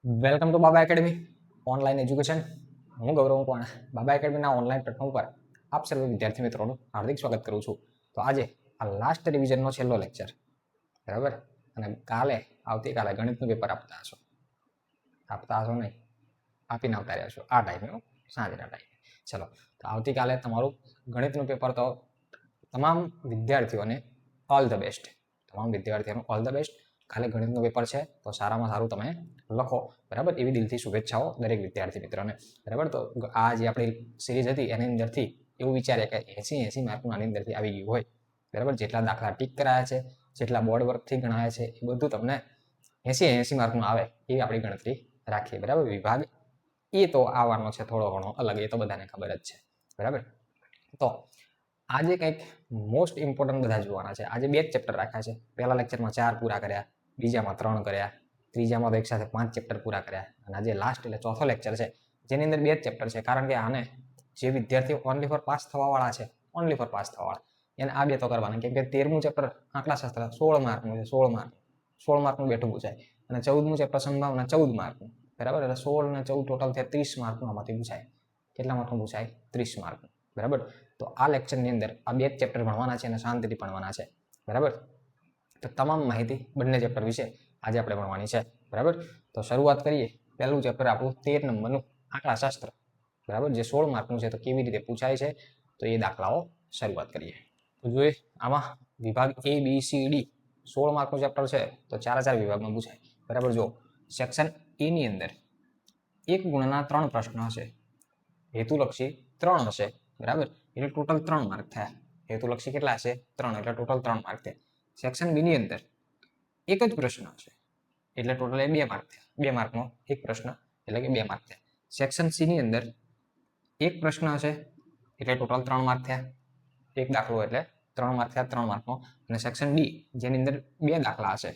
Welcome to Baba academy online education. હું ગૌરવ કોણ બાબા એકેડમીના online platform પર આપ સર્વે વિદ્યાર્થી મિત્રોનું હાર્દિક સ્વાગત કરું છું. તો આજે આ લાસ્ટ રિવિઝનનો છેલ્લો લેક્ચર, બરાબર. અને આવતીકાલે ગણિતનું પેપર આપતા હશો નહીં, આપીને આવતા રહ્યા છો આ ટાઈમે, સાંજના ટાઈમે. ચલો, તો આવતીકાલે તમારું ગણિતનું પેપર, તો તમામ વિદ્યાર્થીઓને all the best. All the best. કાલે ગણિતનું પેપર છે, તો સારામાં સારું તમે લખો, બરાબર. એવી દિલથી શુભેચ્છાઓ દરેક વિદ્યાર્થી મિત્રોને, બરાબર. તો આ જે આપણી સિરીઝ હતી એની અંદરથી એવું વિચારે કે 80 માર્કનું આની અંદરથી આવી ગયું હોય, બરાબર. જેટલા દાખલા ટીક કરાયા છે, જેટલા બોર્ડ વર્કથી ગણાયા છે, એ બધું તમને 80 માર્કનું આવે એવી આપણી ગણતરી રાખીએ, બરાબર. વિભાગ એ તો આવવાનો છે થોડો ઘણો અલગ, એ તો બધાને ખબર જ છે, બરાબર. તો આજે કંઈક મોસ્ટ ઇમ્પોર્ટન્ટ બધા જોવાના છે. આજે 2 જ ચેપ્ટર રાખ્યા છે. પહેલા લેક્ચરમાં 4 પૂરા કર્યા, બીજામાં 3 કર્યા, ત્રીજામાં તો એક સાથે 5 ચેપ્ટર પૂરા કર્યા, અને આજે લાસ્ટ એટલે ચોથો લેક્ચર છે, જેની અંદર 2 જ ચેપ્ટર છે. કારણ કે આને જે વિદ્યાર્થીઓ ઓનલી ફોર પાસ થવાવાળા છે, એને આ 2 તો કરવાના. કેમ કે 13મું ચેપ્ટર આંકડાશાસ્ત્ર 16 માર્કનું છે. 16 માર્કનું બેઠું પૂછાય, અને 14મું ચેપ્ટર સંભાવના 14 માર્કનું, બરાબર. એટલે 16 અને 14 ટોટલ થયા 30 માર્કનું આમાંથી પૂછાય. કેટલા માર્કનું પૂછાય? 30 માર્કનું, બરાબર. તો આ લેક્ચરની અંદર આ 2 ચેપ્ટર ભણવાના છે અને શાંતિથી ભણવાના છે, બરાબર. તો તમામ માહિતી બંને ચેપ્ટર વિશે આજે આપણે ભણવાની છે, બરાબર. તો શરૂઆત કરીએ. પહેલું ચેપ્ટર આપણું 13 નંબરનું આંકડાશાસ્ત્ર, બરાબર. જે 16 માર્કનું છે, તો કેવી રીતે પૂછાય છે, તો એ દાખલાઓ શરૂઆત કરીએ. તો જોઈએ, આમાં વિભાગ A B C D 16 માર્કનું chapter છે, તો 4 વિભાગમાં પૂછાય, બરાબર. જો સેક્શન A ની અંદર 1 ગુણના 3 પ્રશ્ન હશે, હેતુલક્ષી 3 હશે, બરાબર. એટલે ટોટલ 3 માર્ક થયા. હેતુલક્ષી કેટલા હશે? 3, એટલે ટોટલ 3 માર્ક થયા. સેક્શન B ની અંદર એક જ પ્રશ્ન હશે, એટલે ટોટલ 2 માર્ક થયા. 2 માર્કનો એક પ્રશ્ન, એટલે કે 2 માર્ક થયા. સેક્શન C ની અંદર એક પ્રશ્ન હશે, એટલે ટોટલ 3 માર્ક થયા. એક દાખલો એટલે 3 માર્ક થયા, 3 માર્કનો. અને સેક્શન D જેની અંદર 2 દાખલા હશે,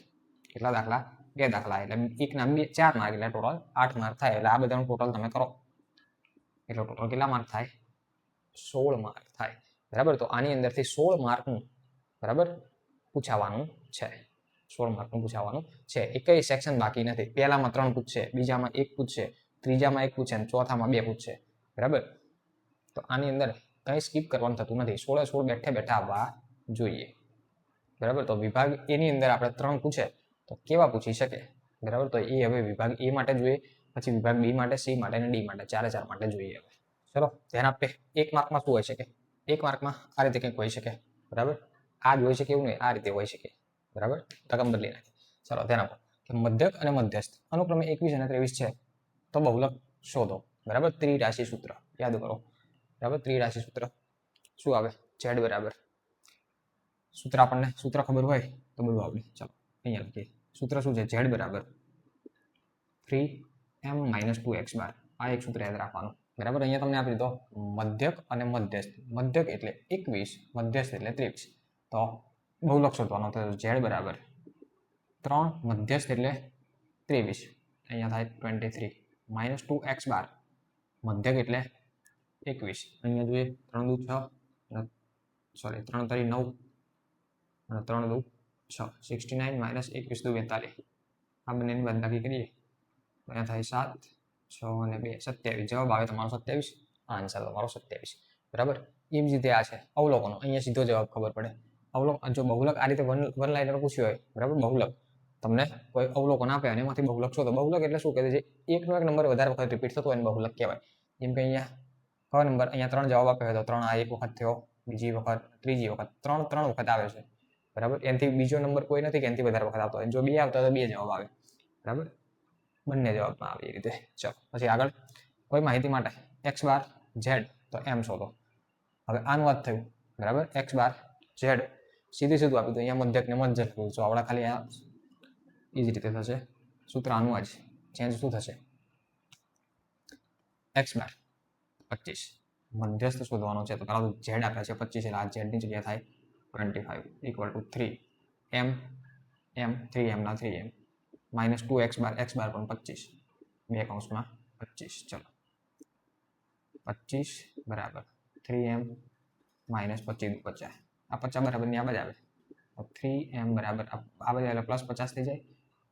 કેટલા દાખલા? 2 દાખલા, એટલે એકના 4 માર્ક, એટલે ટોટલ 8 માર્ક થાય. એટલે આ બધાનું ટોટલ તમે કરો એટલે ટોટલ કેટલા માર્ક થાય? 16 માર્ક થાય, બરાબર. તો આની અંદરથી 16 માર્કનું, બરાબર, પૂછાવાનું છે. 16 માર્કનું પૂછાવાનું છે. એકય સેક્શન બાકી નથી. પહેલામાં 3 પૂછશે, બીજામાં 1 પૂછશે, ત્રીજામાં 1 પૂછશે, અને ચોથામાં 2 પૂછશે, બરાબર. તો આની અંદર કંઈ સ્કીપ કરવાનું થતું નથી. 16 બેઠા આવવા જોઈએ, બરાબર. તો વિભાગ A ની અંદર આપણે 3 પૂછે તો કેવા પૂછી શકે, બરાબર. તો એ હવે વિભાગ A માટે જોઈએ, પછી વિભાગ B માટે, C માટે અને D માટે, 4 માટે જોઈએ. ચલો ધ્યાન આપે. 1 માર્કમાં શું હોઈ શકે? 1 માર્કમાં આ રીતે કંઈક હોઈ શકે, બરાબર. આ જ હોઈ શકે એવું નહીં, આ રીતે હોઈ શકે, બરાબર. રકમ બદલી નાખી. ચલો ધ્યાન આપો કે મધ્યક અને મધ્યસ્થ અનુક્રમે 21 અને 23 છે, તો બહુલક શોધો, બરાબર. ત્રિરાશિ સૂત્ર યાદ કરો, બરાબર. ત્રિરાશિ સૂત્ર શું આવે? Z બરાબર. સૂત્ર આપણને સૂત્ર ખબર હોય તો બધું આવડે. ચલો અહીંયા લખીએ. સૂત્ર શું છે? Z બરાબર 3m - 2x બાર. આ એક સૂત્ર યાદ રાખવાનું, બરાબર. અહીંયા તમને આપી દીધો મધ્યક અને મધ્યસ્થ. મધ્યક એટલે 21, મધ્યસ્થ એટલે 23. તો બહુલક શોધવાનો તો Z બરાબર 3, મધ્યસ્થ એટલે 23, અહીંયા થાય 23 - 2x બાર. મધ્યક એટલે 21, અહીંયા જોઈએ 3 દુ 6, સોરી 3 તરી 9 અને 3 દુ 6, 69 - 21 દુ 42. આ બંનેની બાદબાકી કરીએ તો અહીંયા થાય 7, 6 અને 2 27. જવાબ આવે તમારો 27. આન્સર તમારો 27, બરાબર. એવી જ રીતે આ છે અવલોકનો. અહીંયા સીધો જવાબ ખબર પડે. જો બહુલક આ રીતે વન લાઇનર પૂછ્યું હોય, બરાબર, બહુલક તમને કોઈ અવલોકન આપે અને એમાંથી બહુલક શોધો. બહુલક એટલે શું? કે જે એકનો એક નંબર વધારે વખત રિપીટ થતો હોય એને બહુલક કહેવાય. જેમ કે અહીંયા કયો નંબર? અહીંયા 3 જવાબ આપ્યો હોય તો 3 આ એક વખત થયો, બીજી વખત, ત્રીજી વખત, 3 વખત આવે છે, બરાબર. એનાથી બીજો નંબર કોઈ નથી કે એનાથી વધારે વખત આવતો હોય. જો 2 આવતો હોય તો 2 જવાબ આવે, બરાબર. બંને જવાબમાં આવે એ રીતે. ચલો પછી આગળ કોઈ માહિતી માટે x બાર z તો m શોધો. હવે આનું વાત થયું, બરાબર. x બાર z સીધું આપી દો. અહીંયા મધ્યક ને મધ્યક તો આવડા ખાલી આ એ જ રીતે થશે. સૂત્ર આનું જ ચેન્જ શું થશે? x બાર 25, મધ્યસ્થ શોધવાનો છે, તો પેલા z આપ્યા છે 25, એટલે આ z ની જગ્યાએ થાય 25 = 3m, 3m ના 3m - 2x બાર, x બાર પણ 25, 2 કૌંસમાં 25. ચલો 25 બરાબર 3m - 25 = 50. આ 50 બરાબર ની આ બાજુ આવે તો 3m બરાબર આ બાજુ એટલે +50 થઈ જાય.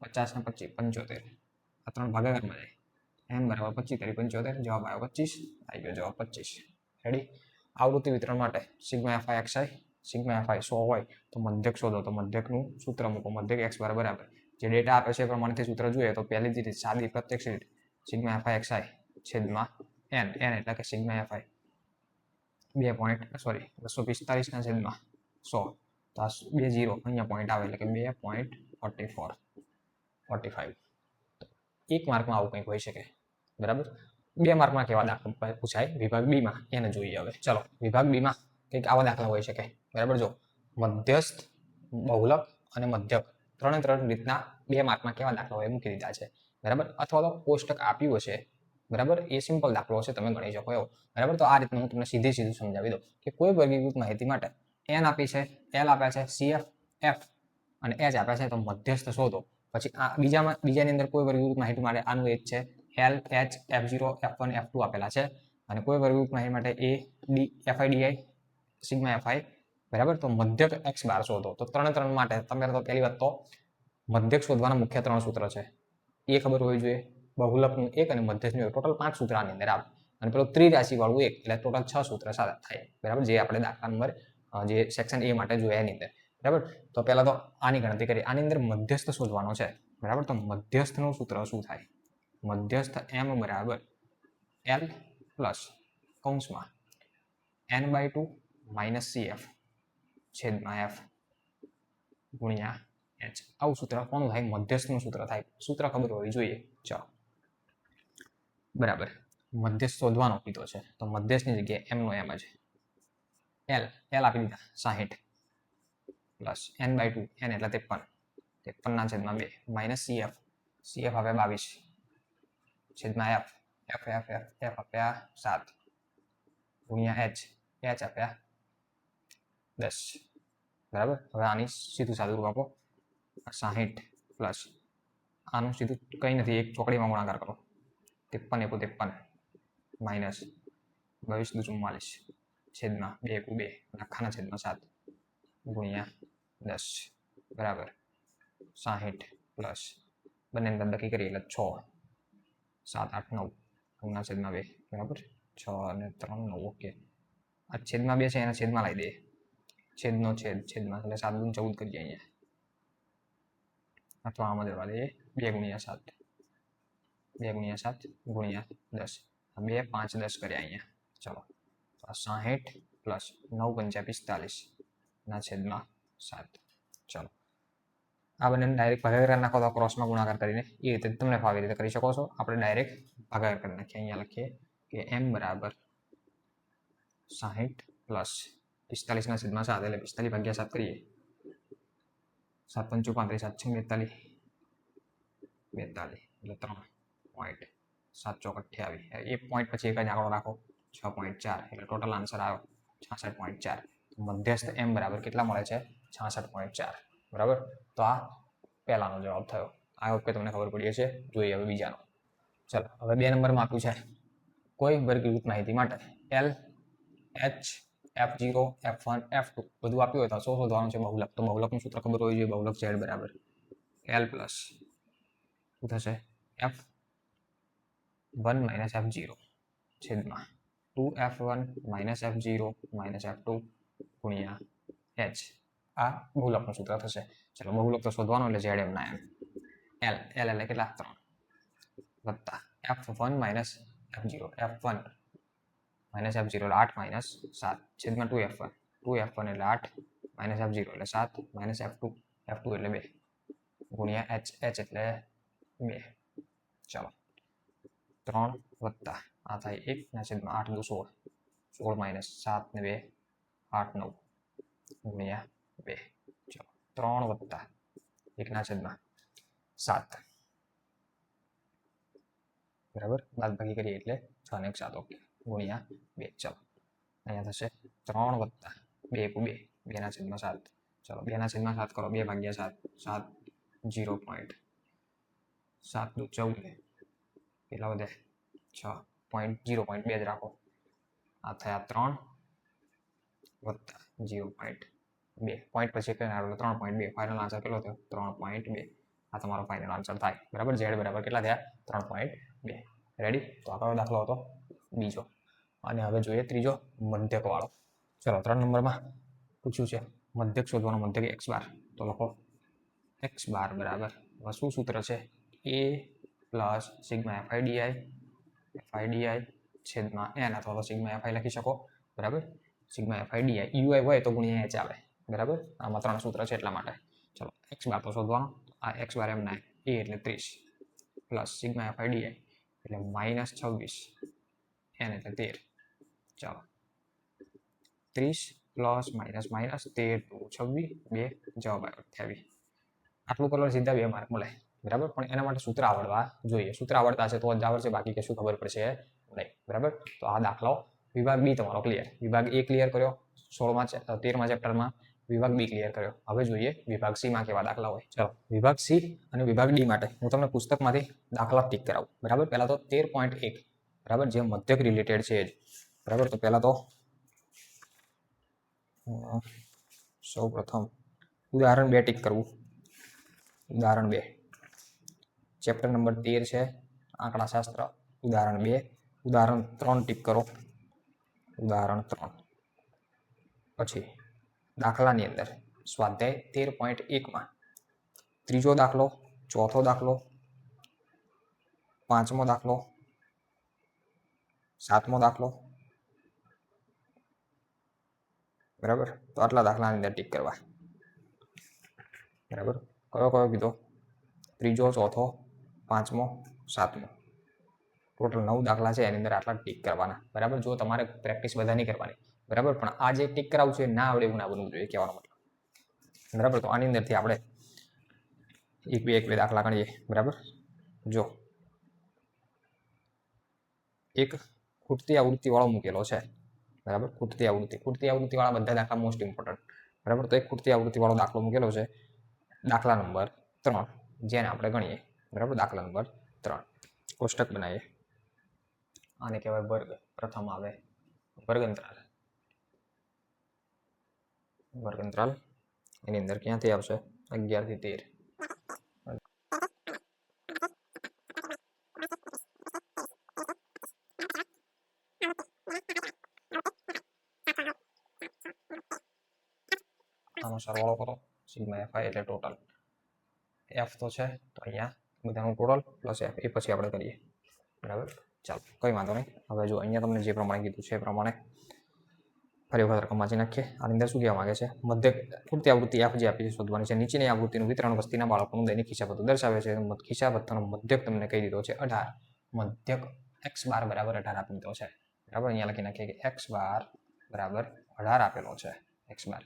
50 ને 25 75, આ 3 ભાગાકારમાં જાય. m બરાબર 25 × 75 જવાબ આવ્યો 25. આવી ગયો જવાબ 25. રેડી. આવૃત્તિ વિતરણ માટે sigma fi xi sigma fi 100 હોય તો મધ્યક શોધો. તો મધ્યકનું સૂત્ર મૂકો. મધ્યક x બરાબર જે ડેટા આપે છે એ પ્રમાણેથી સૂત્ર જોઈએ તો પહેલી જ રીત સાદી પ્રત્યક્ષ રીત સિગ્મા fi xi છેદમાં n એટલે કે સિગ્મા fi 2.245 ના છેદમાં 100 તો આ 20 અહીંયા પોઈન્ટ આવે એટલે કે 2.45 એક માર્કમાં આવું કંઈક હોઈ શકે. બરાબર. 2 માર્કમાં કેવા દાખલા પૂછાય વિભાગ બી માં એને જોઈએ. હવે ચલો વિભાગ બી માં કંઈક આવા દાખલા હોઈ શકે. બરાબર. જો મધ્યસ્થ, બહુલક અને મધ્યક ત્રણ રીતના 2 માર્કમાં કેવા દાખલા હોય મૂકી દીધા છે. બરાબર. અથવા તો કોષ્ટક આપ્યું હશે. બરાબર. એ સિમ્પલ દાખલો હશે, તમે ગણી શકો એવો. બરાબર. તો આ રીતનું હું તમને સીધું સમજાવી દઉં કે કોઈ વર્ગીકૃત માહિતી માટે n આપી છે, l આપ્યા છે, cf, f અને h આપ્યા છે તો મધ્યસ્થ શોધો. પછી આ બીજાની અંદર કોઈ વર્ગીકૃત માહિતી માટે આનું એક છે l, h, f0, f1, f2 આપેલા છે અને કોઈ વર્ગીકૃત માહિતી માટે a, d, fi, di, sigma fi. બરાબર. તો મધ્યક x બાર શોધો. તો ત્રણ માટે તમે તો પહેલી વાત તો મધ્યક શોધવાના મુખ્ય 3 સૂત્ર છે. એ ખબર હોવી જોઈએ. બહુલકનું 1 અને મધ્યકનું 1. ટોટલ 5 સૂત્ર આની અંદર આવે અને પેલો ત્રિરાશિ વાળું 1 એટલે ટોટલ 6 સૂત્ર થાય. બરાબર. જે આપણે દાખલા નંબર જે સેક્શન a માટે જોયા એની અંદર. બરાબર. તો પહેલા તો આની ગણતરી કરી. આની અંદર મધ્યસ્થ શોધવાનો છે. બરાબર. તો મધ્યસ્થનું સૂત્ર શું થાય? મધ્યસ્થ m બરાબર l પ્લસ કૌંસમાં n/2 માઇનસ cf છેદમાં f ગુણ્યા h. આવું સૂત્ર કોનું થાય? મધ્યસ્થનું સૂત્ર થાય. સૂત્ર ખબર હોવી જોઈએ. ચાલો બરાબર. મધ્યસ્થ શોધવાનો કીધો છે તો મધ્યસ્થની જગ્યાએ m નો m જ. l આપી દીધા 60 પ્લસ n/2 n એટલે 53 ના છેદમાં 2 માઇનસ cf આવે 22 છેદમાં f આપ્યા 7 ગુણ્યા h આપ્યા 10. બરાબર. હવે આની સીધું સાદું રૂપ આપો. 60 પ્લસ આનું સીધું કંઈ નથી, એક ચોકડીમાં ગુણાકાર કરો. 53 × 53 માઇનસ 22 × 44 છેદમાં 2 × 2 આખાના છેદમાં 7 ગુણ્યા 10 બરાબર 60 પ્લસ બંને બાદબાકી કરીએ એટલે 6 7 8 9 ના છેદમાં 2 બરાબર 6 અને 3 9. ઓકે. આ છેદમાં 2 છે એના છેદમાં લાવી દે. છેદનો છેદમાં એટલે 7 × 14 કરીએ અહીંયા. અથવા આમાં જવા દઈએ 2 × 7 ગુણ્યા 10 2 5 10 કર્યા અહીંયા. ચલો 60 પ્લસ 9 × 5 45 ના છેદમાં 7. ચલો આ બંને ડાયરેક્ટ ભાગાકાર નાખો તો ક્રોસમાં ગુણાકાર કરીને એ રીતે તમને ફાવે રીતે કરી શકો છો. આપણે ડાયરેક્ટ ભાગાકાર કરી નાખીએ. અહીંયા લખીએ કે m બરાબર 60 પ્લસ 45 ના છેદમાં 7 એટલે 45 / 7 કરીએ 7 × 5 = 35 7 × 6 = 42 એટલે 3 પોઈન્ટ 7 × 28. એક પોઈન્ટ પછી એક જ આંકડો રાખો 6.4 એટલે ટોટલ આન્સર આવ્યો 66.4. મધ્યસ્થ m બરાબર કેટલા મળે છે? 66.4. બરાબર. તો આ પહેલાનો જવાબ થયો. આ વખતે તમને ખબર પડી હશે. જોઈએ હવે બીજાનો. ચલો હવે 2 નંબરમાં આપ્યું છે કોઈ વર્ગીકૃત માહિતી માટે l, h, f0, f1, f2 બધું આપ્યું હોય તો શું શોધવાનું છે? બહુલક. તો બહુલકનું સૂત્ર ખબર હોવી જોઈએ. બહુલક z બરાબર l પ્લસ શું થશે? f1 - f0 છેદમાં 2f1 - f0 - f2 ગુણ્યા h. આ બહુલકનું સૂત્ર થશે. ચલો બહુલક તો શોધવાનું એટલે z m ના m. l એટલે કેટલા? 3 વત્તા f1 - f0 f1 - f0 એટલે 8 - 7 છેદમાં 2f1 એટલે 8 - f0 એટલે 7 - f2 એટલે 2 ગુણ્યા h એટલે 2. ચલો 3 વત્તા આ થાય 1 ના છેદમાં 8 × 16 16 - 7 ને 2 8 9 ગુણ્યા 2. ચલો 3 વત્તા 1 ના છેદમાં 7 બરાબર બાદબાકી કરીએ એટલે 6 ને 1 7. ઓકે ગુણ્યા 2. ચલો અહીંયા થશે 3 વત્તા 2 × 2 2 ના છેદમાં 7. ચલો 2 ના છેદમાં 7 કરો 2 / 7 7 0.7 × 14 કેટલા વધે? 6.0.2 જ રાખો. આ થયા 3 વત્તા 0.2 પોઈન્ટ પછી કઈ આવ્યો 3.2. ફાઇનલ આન્સર કેટલો થયો? 3.2. આ તમારો ફાઇનલ આન્સર થાય. બરાબર, ઝેડ બરાબર કેટલા થયા? 3.2. રેડી? તો આ કયો દાખલો હતો? બીજો. અને હવે જોઈએ ત્રીજો, મધ્યક વાળો. ચલો 3 નંબરમાં પૂછ્યું છે મધ્યક શોધવાનો, મધ્યક x બાર. તો લખો x બાર બરાબર, શું સૂત્ર છે? a plus sigma fi di છેદમાં n, અથવા તો સિગ્મા fi લખી શકો. બરાબર, સિગ્મા fi di ui હોય તો ગુણ્યા h આવે. બરાબર, આમાં 3 સૂત્ર છે એટલા માટે. ચલો x બાર તો શોધવાનો. આ x બાર એમના a એટલે 30 પ્લસ સિગ્મા fi di એટલે -26, n એટલે 13. ચાલો 30 પ્લસ માઇનસ માઇનસ 13 × 26, 2 જવાબ આવ્યો 28. આટલું કરો સીધા 2 માર્ક મળે. બરાબર, પણ એના માટે સૂત્ર આવડવા જોઈએ. સૂત્ર આવડતા હશે તો જ આવડશે, બાકી કશું ખબર પડશે નહીં. બરાબર, તો આ દાખલો વિભાગ બી તમારો ક્લિયર. વિભાગ એ ક્લિયર કર્યો 13મા ચેપ્ટરમાં, વિભાગ બી ક્લિયર કર્યો. હવે જોઈએ વિભાગ સી માં કેવા દાખલા હોય. ચલો વિભાગ સી અને વિભાગ ડી માટે હું તમને પુસ્તકમાંથી દાખલા ટીક કરાવું. બરાબર, પહેલા તો 13.1 બરાબર, જે મધ્યક રિલેટેડ છે જ. બરાબર, તો પહેલા તો સૌ પ્રથમ ઉદાહરણ 2 ટીક કરવું. ઉદાહરણ 2 ચેપ્ટર નંબર 13 છે આંકડાશાસ્ત્ર. ઉદાહરણ 2, ઉદાહરણ 3 ટીક કરો. ઉદાહરણ 3 પછી દાખલાની અંદર સ્વાધ્યાય 13.1 માં ત્રીજો દાખલો, ચોથો દાખલો, પાંચમો દાખલો, સાતમો દાખલો. બરાબર, તો આટલા દાખલાની અંદર ટીક કરવા. બરાબર, કયો કયો કીધો? ત્રીજો, ચોથો, પાંચમો, સાતમો. ટોટલ 9 દાખલા છે, એની અંદર આટલા ટીક કરવાના. બરાબર, જો તમારે પ્રેક્ટિસ બધા નહીં કરવાની. બરાબર, પણ આ જે ટીક કરાવું છે ના આવડે એવું ના બનવું જોઈએ, કહેવાનો મતલબ. બરાબર, તો આની અંદરથી આપણે એક બે દાખલા ગણીએ. બરાબર, જો એક ખૂટતી આવૃત્તિ વાળો મૂકેલો છે. બરાબર, ખૂટતી આવૃત્તિ વાળા બધા દાખલા મોસ્ટ ઇમ્પોર્ટન્ટ. બરાબર, તો એક ખૂટતી આવૃત્તિ વાળો દાખલો મૂકેલો છે, દાખલા નંબર 3, જેને આપણે ગણીએ. બરાબર, દાખલા નંબર 3 કોષ્ટક બનાવીએ. આને કહેવાય વર્ગ. પ્રથમ આવે વર્ગંતરાલ. વર્ગંતરાલ એની અંદર ક્યાંથી આવશે? 11 થી 13. આનો સરવાળો કરો, સિગ્મા fi એટલે ટોટલ. f તો છે, તો અહીંયા બધાનું ટોટલ પ્લસ f, એ પછી આપણે કરીએ. બરાબર, ચાલો કંઈ વાંધો નહીં. હવે જો અહીંયા તમને જે પ્રમાણે કીધું છે એ પ્રમાણે ફરી વખત રકમ વાંચી નાખીએ. આની અંદર શું કહેવા માંગે છે? મધ્યક ખૂટતી આવૃત્તિ f જે આપી છે શોધવાની છે. નીચેની આવૃત્તિનું વિતરણ વસ્તીના બાળકોનું દૈનિક ખિસ્સાપત્ર દર્શાવે છે. ખિસ્સાપત્રનો મધ્યક તમને કહી દીધો છે 18. મધ્યક x બાર બરાબર 18 આપી દીધો છે. બરાબર, અહીંયા લખી નાખીએ કે x બાર બરાબર 18 આપેલો છે. x બાર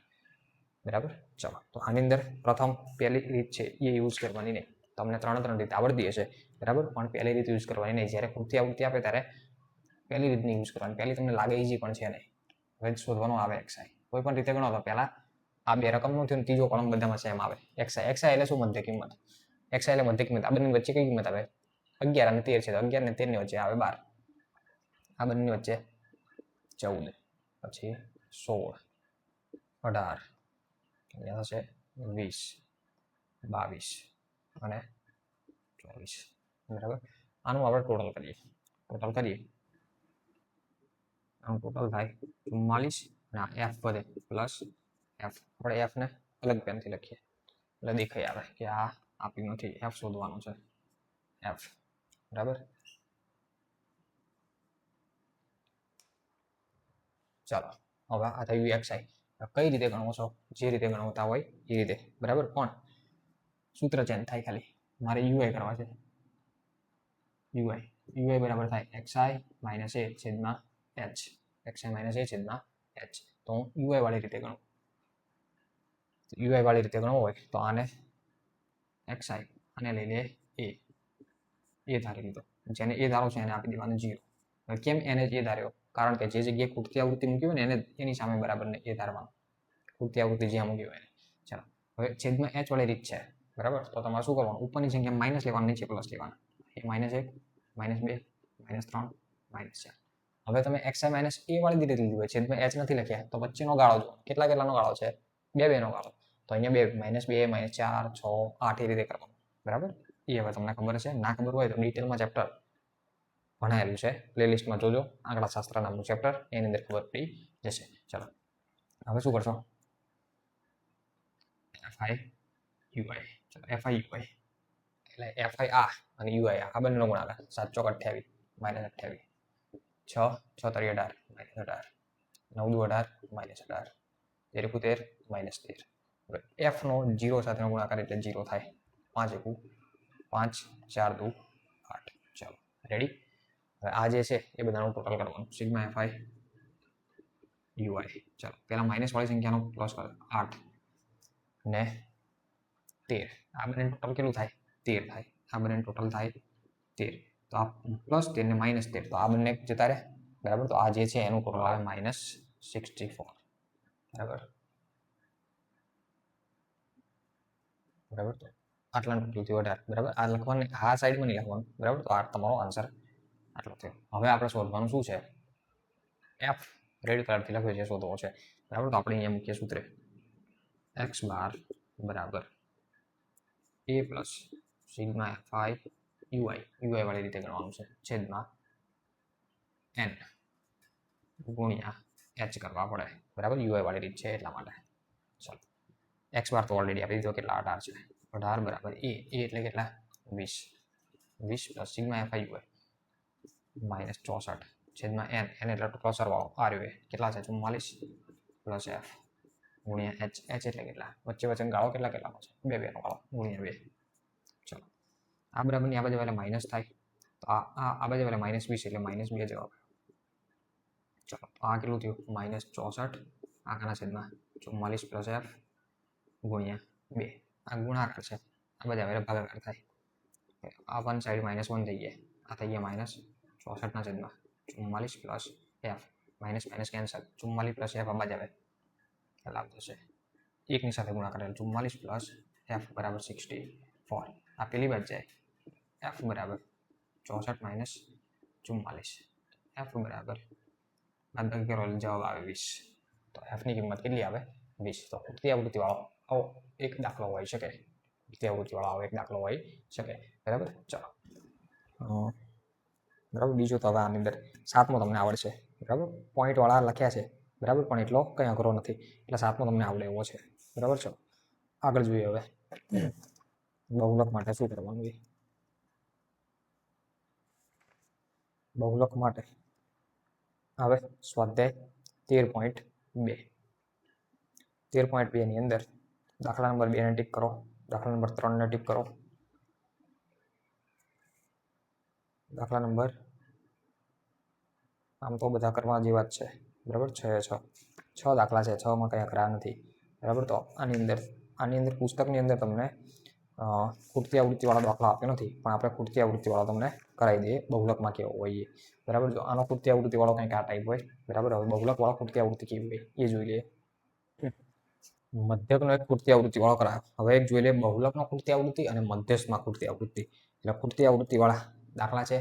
બરાબર. ચલો, તો આની અંદર પ્રથમ પહેલી રીત છે એ યુઝ કરવાની નહીં. તમને 3 રીત આવડતી હશે. બરાબર, પણ પહેલી રીત યુઝ કરવાની નહીં. જ્યારે ખૂટતી આવૃત્તિ આપે ત્યારે પહેલી રીતની યુઝ કરવાની. પહેલી તમને લાગે ઈઝી પણ છે નહીં. હવે શોધવાનું આવે xi. કોઈ પણ રીતે ગણો તો પહેલા આ બે રકમનું થયું, ત્રીજો કોલમ બધામાં સેમ આવે. xi એટલે શું? મધ્ય કિંમત. xi એટલે મધ્ય કિંમત. આ બંને વચ્ચે કઈ કિંમત આવે? 11 અને 13 છે, તો 11 અને 13 ની વચ્ચે આવે 12. આ બંને વચ્ચે 14, પછી 16, 18, અહીંયા થશે 20, 22 અને 24. બરાબર, આનું આપણે ટોટલ કરીએ. આનું ટોટલ થાય 44 અને f વધે પ્લસ f. આપણે f ને અલગ પેનથી લખીએ એટલે દેખાઈ આવે કે આ આપ્યું નથી, f શોધવાનું છે. f બરાબર. ચાલો, હવે આ થયું xi. કઈ રીતે ગણવો છો? જે રીતે ગણવતા હોય એ રીતે. બરાબર, પણ સૂત્ર ચેન્જ થાય. ખાલી મારે ui કરવા છે. ui બરાબર થાય xi માઇનસ a છેદમાં h. xi માઇનસ a છેદમાં h. તો હું ui વાળી રીતે ગણું. ui વાળી રીતે ગણવું હોય તો આને xi, આને લઈ લે a ધારી લીધો. જેને a ધારો છે એને આપી દેવાનું 0. કેમ એને a ધાર્યો? કારણ કે જે જગ્યાએ ખૂટતી આવૃત્તિ મૂકી હોય ને એને એની સામે બરાબર ને a ધારવાનું. ખૂટતી આવૃત્તિ જ્યાં મૂકી હોય એને. ચાલો, હવે છેદમાં h વાળી રીત છે. બરાબર, તો તમારે શું કરવાનું? ઉપરની સંખ્યા માઇનસ લેવાનું, નીચે પ્લસ લેવાના. -1, -2, -3, -4. હવે તમે xi માઇનસ a વાળી રીતે લીધી હોય, છેદમાં h નથી લખ્યા, તો વચ્ચેનો ગાળો જો કેટલાનો ગાળો છે? 2 નો ગાળો. તો અહીંયા 2 -2, -4, 6, 8 એ રીતે કરવાનું. બરાબર. એ હવે તમને ખબર છે, ના ખબર હોય તો ડિટેલમાં ચેપ્ટર ભણાયેલું છે, પ્લેલિસ્ટમાં જોજો, આંકડાશાસ્ત્ર નામનું ચેપ્ટર, એની અંદર ખબર પડી જશે. ચલો હવે શું કરશો? FI UI. ચલો એફઆઈ યુઆઈ એટલે એફઆઈ આ અને યુઆઈ આ બંનેનો ગુણાકાર. 7 ચોક 28 -28, 6 6 તરી 18 -18, 9 દુ 18 -18, 13 -13. હવે એફ નો 0 સાથેનો ગુણાકાર એટલે 0 થાય. 5 એકુ 5, 4 દુ 8. ચલો રેડી. હવે આ જે છે એ બધાનું ટોટલ કરવાનું. Sigma FI UI. ચલો પહેલા માઇનસ વાળી સંખ્યાનો પ્લસ કરો. 8 ને 13. આ બંને ટોટલ કેટલું થાય? 13 થાય. આ બંને ટોટલ થાય 13. તો આ +13 ને -13, તો આ બંને જતા રહે. બરાબર. તો આ જે છે એનું ટોટલ આવે -64. બરાબર. બરાબર. તો આટલા ટોટલથી 18. બરાબર. આ લખવાનું, આ સાઈડમાં નહીં લખવાનું. બરાબર. તો આ તમારો આન્સર આટલો થયો. હવે આપણે શોધવાનું શું છે? એફ રેડ કલરથી લખ્યું છે, શોધવો છે. બરાબર. તો આપણે અહીંયા મૂકીએ સૂત્ર, x બાર બરાબર a plus sigma FI UI વાળી રીતે ગણવાનું છે, છેદમાં n ગુણ્યા h કરવા પડે. બરાબર. યુઆઈ વાળી રીત છે એટલા માટે. ચાલો x બાર તો ઓલરેડી આપી દીધો, કેટલા? 18 છે. 18 બરાબર a એટલે કેટલા? 20 પ્લસ સિગ્મા એફઆઈ યુઆઈ -64 છેદમાં n એટલે ટોટલ સરવાળો આ રહ્યો કેટલા છે? 44 પ્લસ f ગુણ્યા h એટલે કેટલા? વચ્ચે ગાળો કેટલા નો છે? 2 નો ગાળો ગુણ્યા 2. ચલો આ બરાબરની આ બાજુ એટલે માઇનસ થાય, તો આ બાજુ એટલે -20 એટલે -2 જવાબ. ચલો આ કેટલું થયું? -64 આના છેદમાં 44 પ્લસ f ગુણ્યા 2. આ ગુણાકાર છે, આ બાજુ એટલે ભાગાકાર થાય. આ વન સાઈડ -1 થઈ ગયા, આ થઈ ગયા -64 ના છેદમાં 44 plus f minus cancel. 44 plus f આ બાજુ આવે એટલે આવ થશે 1 ની સાથે ગુણાકાર એટલે 44 પ્લસ f બરાબર 64. આ પેલી બાજુ જાય, f બરાબર 64 માઇનસ 44, f બરાબર બાદબાકી કરો એટલે જવાબ આવે 20. તો f ની કિંમત કેટલી આવે? 20. તો ઉડતી આવૃત્તિ વાળો આવો એક દાખલો હોઈ શકે. ઉડતી આવૃત્તિ વાળો આવો એક દાખલો હોઈ શકે. બરાબર. ચલો બરાબર. બીજું તો હવે આની અંદર 7મો તમને આવડશે. બરાબર. પોઈન્ટ વાળા લખ્યા છે. બરાબર. પણ એટલો કંઈ અઘરો નથી, એટલે 7મો તમને આવડે એવો છે. બરાબર. ચલો આગળ જોઈએ. હવે બહુલક માટે શું કરવાનું? બહુલક માટે હવે સ્વાધ્યાય 13.2. 13.2 ની અંદર દાખલા નંબર 2 ને ટીક કરો, દાખલા નંબર 3 ને ટીક કરો, દાખલા નંબર, આમ તો બધા કરવા જેવા જ છે. બરાબર. 6 દાખલા છે, 6માં કંઈ અઘરા નથી. બરાબર. તો આની અંદર પુસ્તકની અંદર તમને ખૂટતી આવૃત્તિવાળો દાખલો આપ્યો નથી, પણ આપણે ખૂટતી આવૃત્તિવાળો તમને કરાવી દઈએ બહુલકમાં કેવો હોય એ. બરાબર. જો આનો ખૂટતી આવૃત્તિવાળો કંઈક આ ટાઈપ હોય. બરાબર. હવે બહુલકવાળો ખૂટતી આવૃત્તિ કેવી હોય એ જોઈ લઈએ. મધ્યકનો એક ખૂટતી આવૃત્તિવાળો કરાયો. હવે એક જોઈ લે બહુલકનો ખૂટતી આવૃત્તિ અને મધ્યસ્થમાં ખૂટતી આવૃત્તિ. એટલે ખૂટતી આવૃત્તિવાળા દાખલા છે,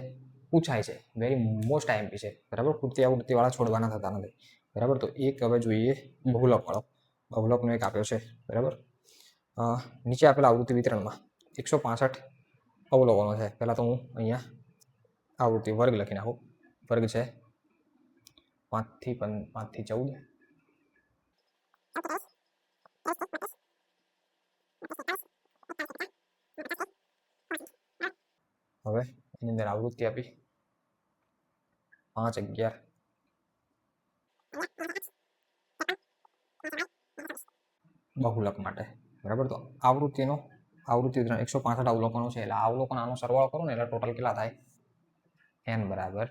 પૂછાય છે, વેરી મોસ્ટ આઈએમપી છે. બરાબર. ખૂટતી આવૃત્તિવાળા છોડવાના થતા નથી. બરાબર. તો એક હવે જોઈએ બહુલકવાળો. બહુલકનો એક આપ્યો છે. બરાબર. નીચે આપેલા આવૃત્તિ વિતરણમાં 165 અવલોકનો છે. પહેલાં તો હું અહીંયા આવૃત્તિ વર્ગ લખી નાખું. વર્ગ છે 5 થી 14. હવે એની અંદર આવૃત્તિ આપી 5, 11. બહુલક માટે. બરાબર. તો આવૃત્તિ 165 અવલોકનો છે, એટલે અવલોકન આનો સરવાળો કરો ને એટલે ટોટલ કેટલા થાય? n બરાબર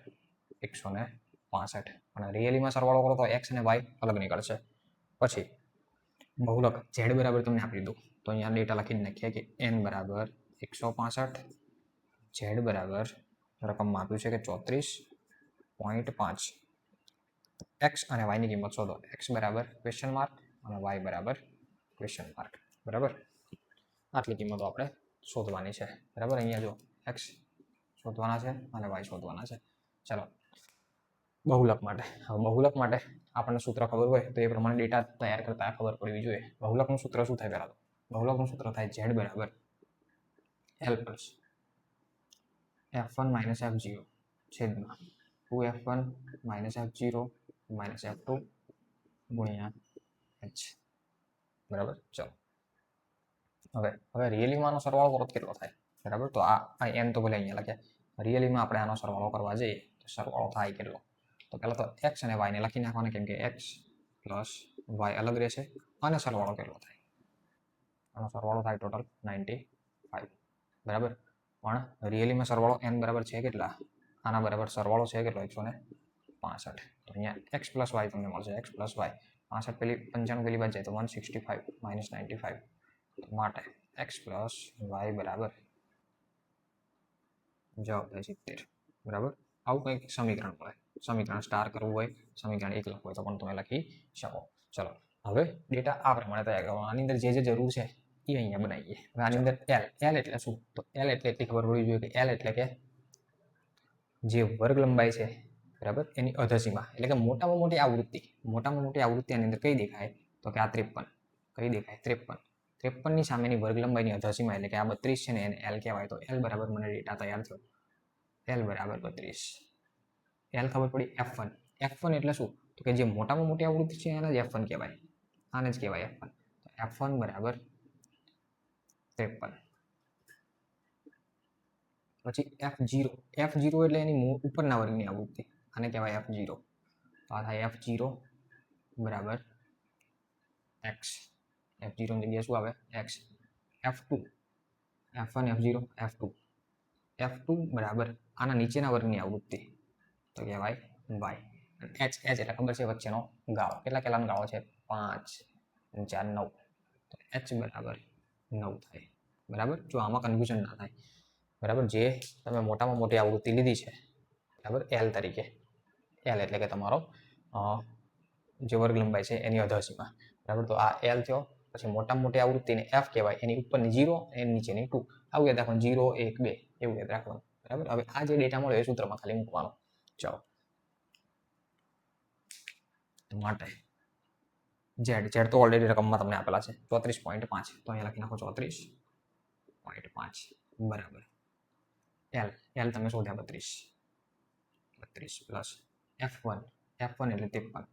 165. અને રિયલીમાં સરવાળો કરો તો x અને y અલગ નીકળશે. પછી બહુલક z બરાબર તમને આપી દીધું, તો અહીંયા ડેટા લખી નાખીએ કે n બરાબર 165, z બરાબર રકમમાં આપ્યું છે કે 34.5. x અને y ની કિંમત શોધો. x બરાબર ક્વેશ્ચન માર્ક અને y બરાબર ક્વેશ્ચન માર્ક. બરાબર. આટલી કિંમતો આપણે શોધવાની છે. બરાબર. અહીંયા જો x શોધવાના છે અને y શોધવાના છે. ચાલો બહુલક માટે. હવે બહુલક માટે આપણને સૂત્ર ખબર હોય તો એ પ્રમાણે ડેટા તૈયાર કરતા ખબર પડવી જોઈએ. બહુલકનું સૂત્ર શું થાય? પહેલાં તો બહુલકનું સૂત્ર થાય z બરાબર L plus F1 minus F0 છેદમાં 2F1 minus F0 minus F2 ગુણ્યા H. બરાબર. ચલો હવે રિયલીમાં આનો સરવાળો કરો કેટલો થાય? બરાબર. તો આ n તો ભલે અહીંયા લખ્યા, રિયલીમાં આપણે આનો સરવાળો કરવા જઈએ તો સરવાળો થાય કેટલો? તો પહેલાં તો x અને y ને લખી નાખવાના, કેમ કે x પ્લસ y અલગ રહેશે. અને સરવાળો કેટલો થાય? આનો સરવાળો થાય ટોટલ 95. બરાબર. પણ રિયલીમાં સરવાળો n બરાબર છે કેટલા? આના બરાબર સરવાળો છે કેટલો? 165. તો અહીંયા x પ્લસ y તમને મળશે, x પ્લસ y 65 પેલી 95 પેલી બાદ જાય તો 165 માઇનસ 95. માટે x પ્લસ y બરાબર જવાબ થાય 70. બરાબર. આવું કંઈક સમીકરણ મળે. સમીકરણ સ્ટાર કરવું હોય, સમીકરણ 1 લખવું હોય તો પણ તમે લખી શકો. ચલો હવે ડેટા આ પ્રમાણે તૈયાર કરવાનો. આની અંદર જે જરૂર છે એ અહીંયા બનાવીએ. હવે આની અંદર l એટલે શું? તો l એટલે એટલી ખબર પડવી જોઈએ કે l એટલે કે જે વર્ગ લંબાઈ છે, બરાબર, એની અધસીમા, એટલે કે મોટામાં મોટી આવૃત્તિ. મોટામાં મોટી આવૃત્તિ આની અંદર કઈ દેખાય? તો કે આ 53. કઈ દેખાય? 53. 53 ની સામેની વર્ગ લંબાઈની અધસીમા એટલે કે આ 32 છે ને એને l કહેવાય. તો l બરાબર મને ડેટા તૈયાર થયો, l બરાબર 32. l ખબર પડી. f1 એટલે શું? તો કે જે મોટામાં મોટી આવૃત્તિ છે એને જ f1 કહેવાય. આને જ કહેવાય f1. તો f1 બરાબર 53. પછી f0 એટલે એની ઉપરના વર્ગની આવૃત્તિ, આને કહેવાય f0. તો આ થાય f0 બરાબર x. f0 ની જગ્યાએ શું આવે? x. f2 f1 f0 f2 બરાબર આના નીચેના વર્ગની આવૃત્તિ, તો કહેવાય y. h એટલે ખબર છે વચ્ચેનો ગાળો. કેટલાનો ગાળો છે? 5 4 9. તો h બરાબર 9 થાય. બરાબર. જો આમાં કન્ફ્યુઝન ના થાય. બરાબર. જે તમે મોટામાં મોટી આવૃત્તિ લીધી છે, બરાબર, l તરીકે. l એટલે કે તમારો જે વર્ગ લંબાઈ છે એની અધસીમા. બરાબર. તો આ l થયો. પછી મોટામાં મોટી આવૃત્તિને f કહેવાય. એની ઉપરની 0, એની નીચેની 2. આવું યાદ રાખવાનું. 0 1 2 એવું યાદ રાખવાનું. બરાબર. હવે આ જે ડેટા મળ્યો એ સૂત્રમાં ખાલી મૂકવાનો. ચાલો માટે z તો ઓલરેડી રકમમાં તમને આપેલા છે 34.5. તો અહીંયા લખી નાખો 34.5 બરાબર l તમે શોધ્યા 32 પ્લસ f1 એટલે 53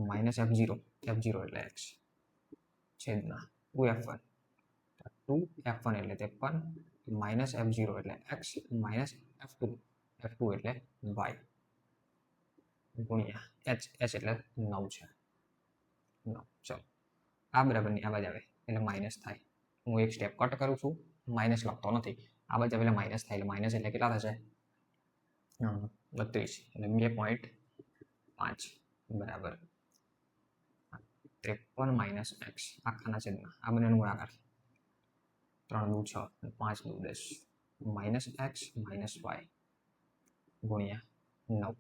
માઇનસ f0 એટલે x છેદના 2f1 એટલે 53 માઇનસ f0 એટલે x માઇનસ f2 એટલે y ગુણ્યા h એટલે 9 છે. 9. ચલો આ બરાબર ની આ બાજુ આવે એટલે માઇનસ થાય. હું એક સ્ટેપ કટ કરું છું, માઇનસ લખતો નથી. આ બાજુ આવે એટલે માઇનસ થાય. એટલે માઇનસ એટલે કેટલા થશે? 32 એટલે 2.5 બરાબર 53 માઇનસ x આખાના છેદમાં આ બંનેનો ગુણાકાર 3 દુ 6 5 દુ 10 માઇનસ x માઇનસ y ગુણ્યા 9.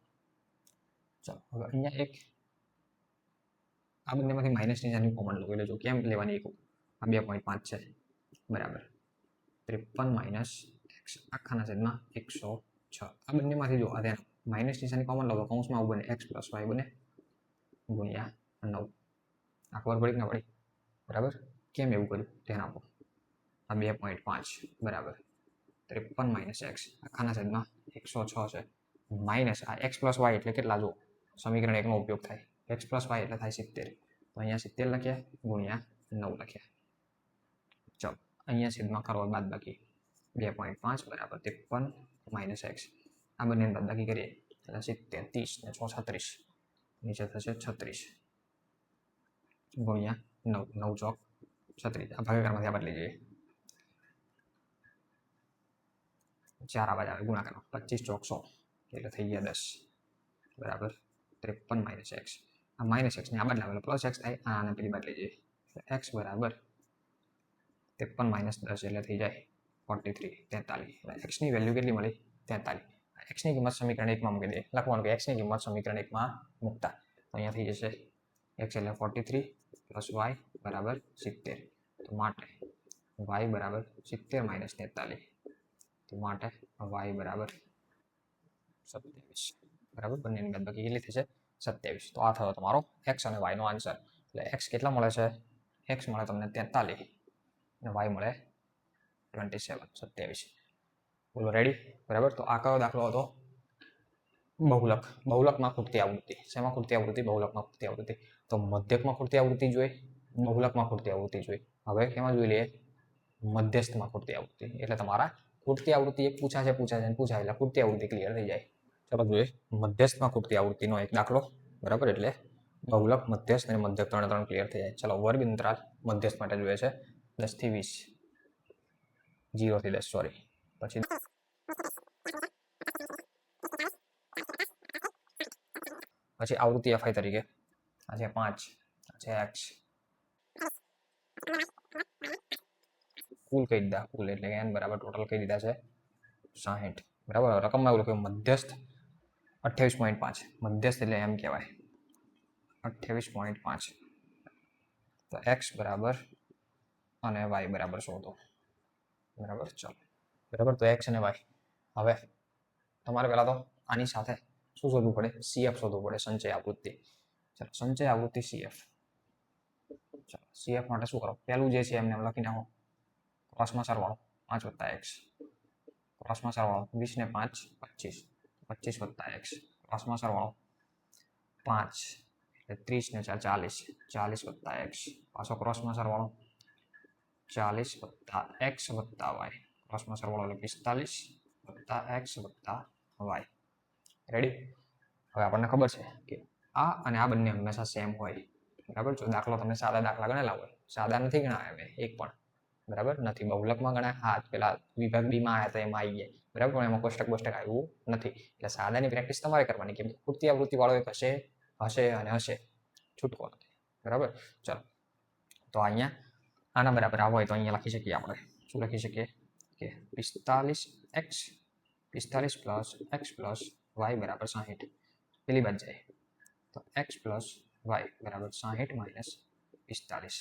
ચલો હવે અહીંયા એક આ બંનેમાંથી માઇનસની નિશાની કોમન લો. એટલે જો કેમ લેવાની? એક આ 2.5 છે બરાબર 53 માઇનસ x આખાના છેદમાં 106. આ બંનેમાંથી જો આ માઇનસ નિશાની કોમન લો તો કૌંસમાં આવું બને x પ્લસ y બને ગુણ્યા 9. આ ખબર પડી કે ના પડી? બરાબર. કેમ એવું કર્યું ધ્યાન આપો. આ 2.5 બરાબર 53 માઇનસ x આખાના છેદમાં 106 છે માઇનસ આ x પ્લસ y એટલે કેટલા? જો સમીકરણ 1 નો ઉપયોગ થાય. x પ્લસ y એટલે થાય 70. તો અહીંયા 70 લખ્યા ગુણ્યા 9 લખ્યા. ચલો અહીંયા છેદમાં કરો બાદબાકી 2.5 બરાબર 53 માઇનસ x. આ બંનેની બાદબાકી કરીએ એટલે 70 30 ને 6 36 નીચે થશે 36 ગુણ્યા 9 9 ચોક 36. આ ભાગાકારમાંથી આ બદલી જઈએ 4 આવાજ આવે ગુણાકારમાં 25 ચોક 100 એટલે થઈ ગયા 10 બરાબર 53 માઇનસ x. આ માઇનસ x ને આ બદલાવે એટલે પ્લસ x થાય. આને પેલી બદલી જઈએ એટલે x બરાબર 53 માઇનસ 10 એટલે થઈ જાય 43 43. એટલે x ની વેલ્યુ કેટલી મળી? 43. x ની કિંમત સમીકરણ 1 માં મૂકી દઈએ. લખવાનું કે x ની કિંમત સમીકરણ 1 માં મૂકતા તો અહીંયા થઈ જશે x એટલે 43 પ્લસ y બરાબર 70. તો માટે y બરાબર 70 માઇનસ 43. તો માટે y બરાબર 27 બરાબર. બંનેની બાદબાકી કેટલી થશે? 27. તો આ થયો તમારો x અને y નો આન્સર. એટલે x કેટલા મળે છે? x મળે તમને 43 અને y મળે 27 બોલો રેડી બરાબર. તો આ કયો દાખલો હતો? બહુલક. બહુલકમાં ખૂટતી આવૃત્તિ. શેમાં ખૂટતી આવૃત્તિ? બહુલકમાં ખૂટતી આવૃત્તિ. તો મધ્યકમાં ખૂટતી આવૃત્તિ જોઈ, બહુલકમાં ખૂટતી આવૃત્તિ જોઈ. હવે કેમાં જોઈ લઈએ? મધ્યસ્થમાં ખૂટતી આવૃત્તિ. એટલે તમારા ખૂટતી આવૃત્તિ એક પૂછાશે એટલે ખૂટતી આવૃત્તિ ક્લિયર થઈ જાય. ચલો જોઈએ મધ્યસ્થમાં ખૂટતી આવૃત્તિનો એક દાખલો. બરાબર, એટલે બહુલક, મધ્યસ્થ અને મધ્યક ત્રણે ક્લિયર થઈ જાય. ચલો વર્ગ અંતરાલ મધ્યસ્થ માટે જોઈએ છે 10 થી 20, 0 થી 10 સોરી. પછી આવૃત્તિ fi તરીકે આ છે 5, આ છે x. કુલ કહી દીધા, કુલ એટલે કે n બરાબર ટોટલ કહી દીધા છે 60. બરાબર, રકમમાં એવું લખ્યું મધ્યસ્થ 28.5. મધ્યસ્થ એટલે એમ કહેવાય 28.5. તો x બરાબર અને y બરાબર શોધો. બરાબર, ચલો બરાબર. તો x અને y. હવે તમારે પહેલા તો આની સાથે શું શોધવું પડે? CF શોધવું પડે, સંચય આવૃત્તિ. ચલો સંચય આવૃત્તિ CF. ચલો CF માટે શું કરો? પહેલું જે છે એમને લખી નાખો ક્રોસમાં સરવાળો 5 + x, ક્રોસમાં સરવાળો 20 ને 5 25, 25 + x, ક્રોસમાં સરવાળો 5 એટલે 30 ને 4 40, 40 + x, પાછો ક્રોસમાં સરવાળો 40 + x + y, ક્રોસમાં સરવાળો એટલે 45 + x + y. રેડી? હવે આપણને ખબર છે કે આ અને આ બંને હંમેશા સેમ હોય. બરાબર, જો દાખલો તમને સાદા દાખલા ગણેલા હોય, સાદા નથી ગણાયા મેં એક પણ. બરાબર, નથી બહુલકમાં ગણાય. હા, પેલા વિભાગ બી માં આવ્યા તો એમાં આવી ગયા. બરાબર, પણ એમાં કોષ્ટક આવ્યું નથી. એટલે સાદાની પ્રેક્ટિસ તમારે કરવાની, કેમ કે ખૂટતી આવૃત્તિ વાળો એક હશે અને હશે, છૂટકો નથી. બરાબર, ચલો તો અહીંયા આના બરાબર આવો હોય તો અહીંયા લખી શકીએ આપણે. શું લખી શકીએ? કે 45x 45 + x + y બરાબર 60. પેલી બાદ જાય તો x + y બરાબર 60 - 45.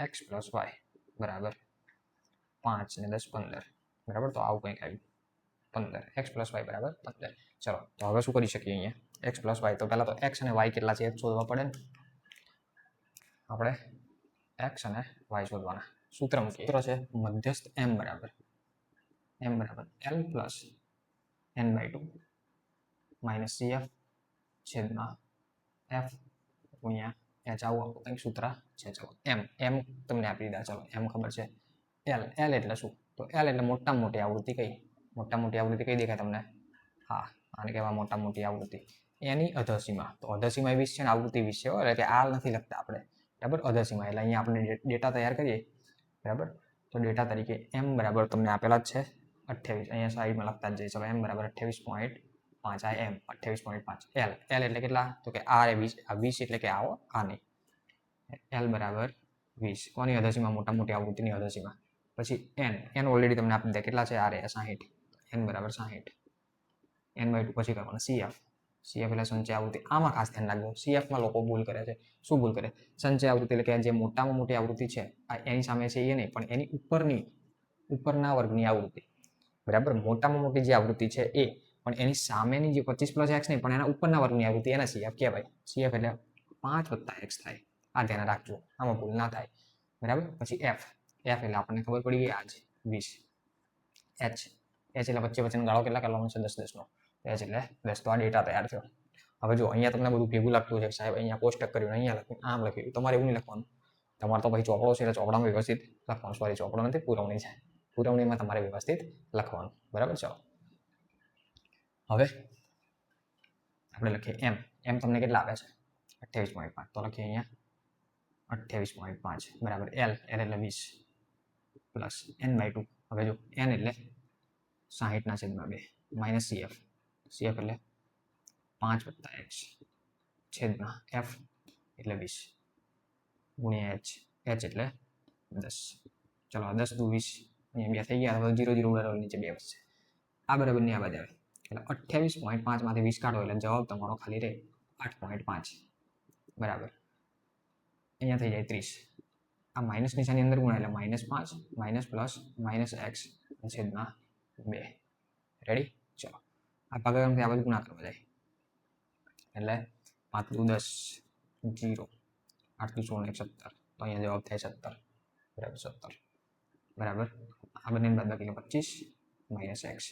x + y બરાબર 5 ને 10 15. બરાબર, તો આવું કંઈક આવ્યું 15. x + y બરાબર 15. ચલો તો હવે શું કરી શકીએ? અહીંયા x + y. તો પહેલા તો x અને y કેટલા છે એ શોધવા પડે ને. આપણે x અને y શોધવાના. સૂત્ર છે મધ્યસ્થ m બરાબર L + n/2 - CF છેદમાં f ગુણ્યા h. આવું કંઈક સૂત્ર છે. ચલો m તમને આપી દીધા. ચલો m ખબર છે. L એટલે શું? તો L એટલે મોટામાં મોટી આવૃત્તિ. કઈ મોટામાં મોટી આવૃત્તિ કઈ દેખાય તમને? હા, આને કહેવાય મોટામાં મોટી આવૃત્તિ. એની અધસીમા. તો અધસીમા 20 છે ને આવૃત્તિ 20 છે. એટલે કે આ નથી લખતા આપણે. બરાબર, અધસીમા એટલે અહીંયા આપણે ડેટા તૈયાર કરીએ. બરાબર, તો ડેટા તરીકે m બરાબર તમને આપેલા જ છે 28. અહીંયા સાઈડમાં લખતા જ જઈએ. ચલો m બરાબર 28.5. આ m 28.5. L એટલે કેટલા? તો કે આ 20 એટલે કે આવો આની L બરાબર 20. કોની અધસીમા? મોટા મોટી આવૃત્તિની અધસીમા. પછી n ઓલરેડી તમને આપી દીધા. કેટલા છે? આ 60. n બરાબર 60. n/2 પછી કરવાનું CF. CF એટલે સંચય આવૃત્તિ. આમાં ખાસ ધ્યાન રાખજો, CF માં લોકો ભૂલ કરે છે. શું ભૂલ કરે? સંચય આવૃત્તિ એટલે કે જે મોટામાં મોટી આવૃત્તિ છે એની સામે છે એ નહીં, પણ એની ઉપરના વર્ગની આવૃત્તિ. બરાબર, મોટામાં મોટી જે આવૃત્તિ છે એ, પણ એની સામેની જે 25 + x નહીં, પણ એના ઉપરના વર્ગની આવૃત્તિ, એને CF કહેવાય. CF એટલે 5 + x થાય. આ ધ્યાન રાખજો, આમાં ભૂલ ના થાય. બરાબર, પછી f એટલે આપણને ખબર પડી ગઈ, આ જ 20. h એટલે વચ્ચે વચ્ચેનો ગાળો કેટલા કરવાનો છે? 10 10 નો. h એટલે 10. તો આ ડેટા તૈયાર થયો. હવે જો અહીંયા તમને બધું ભેગું લાગતું છે સાહેબ, અહીંયા કોષ્ટક કર્યું, અહીંયા લખ્યું, આમ લખ્યું. તમારે એવું નહીં લખવાનું. તમારે તો પછી ચોપડો છે એટલે ચોપડામાં વ્યવસ્થિત લખવાનું. સોરી, ચોપડો નથી, પુરવણી છે. પુરવણીમાં તમારે વ્યવસ્થિત લખવાનું. બરાબર, ચાલો હવે આપણે લખીએ m તમને કેટલા આવે છે? 28.5. તો લખીએ અહીંયા 28.5 બરાબર L એટલે 20 પ્લસ n/2. હવે જો n એટલે 60/2 - CF. CF એટલે 5 + x છેદમાં f એટલે 20 ગુણ્યા h. h એટલે 10. ચલો 10 દુ 20. અહીંયા 2 થઈ ગયા. હવે 0 0 ઉડાડો, નીચે 2 વધશે. આ બરાબર ની આ બાજુ આવે એટલે 28.5 માંથી 20 કાઢો એટલે જવાબ તમારો ખાલી રહે 8.5. બરાબર, અહીંયા થઈ જાય 30. આ માઇનસ નિશાની અંદર ગુણાય એટલે -5 પ્લસ -x છેદમાં 2. રેડી? ચલો આ ભાગાકારમાંથી આ બાજુ ગુણા કરવા જાય એટલે 5 દુ 10 0, 8 દુ 16 17. તો અહીંયા જવાબ થાય 17. બરાબર, 17. બરાબર, આ બંને બાદબાકી એટલે 25 માઇનસ એક્સ.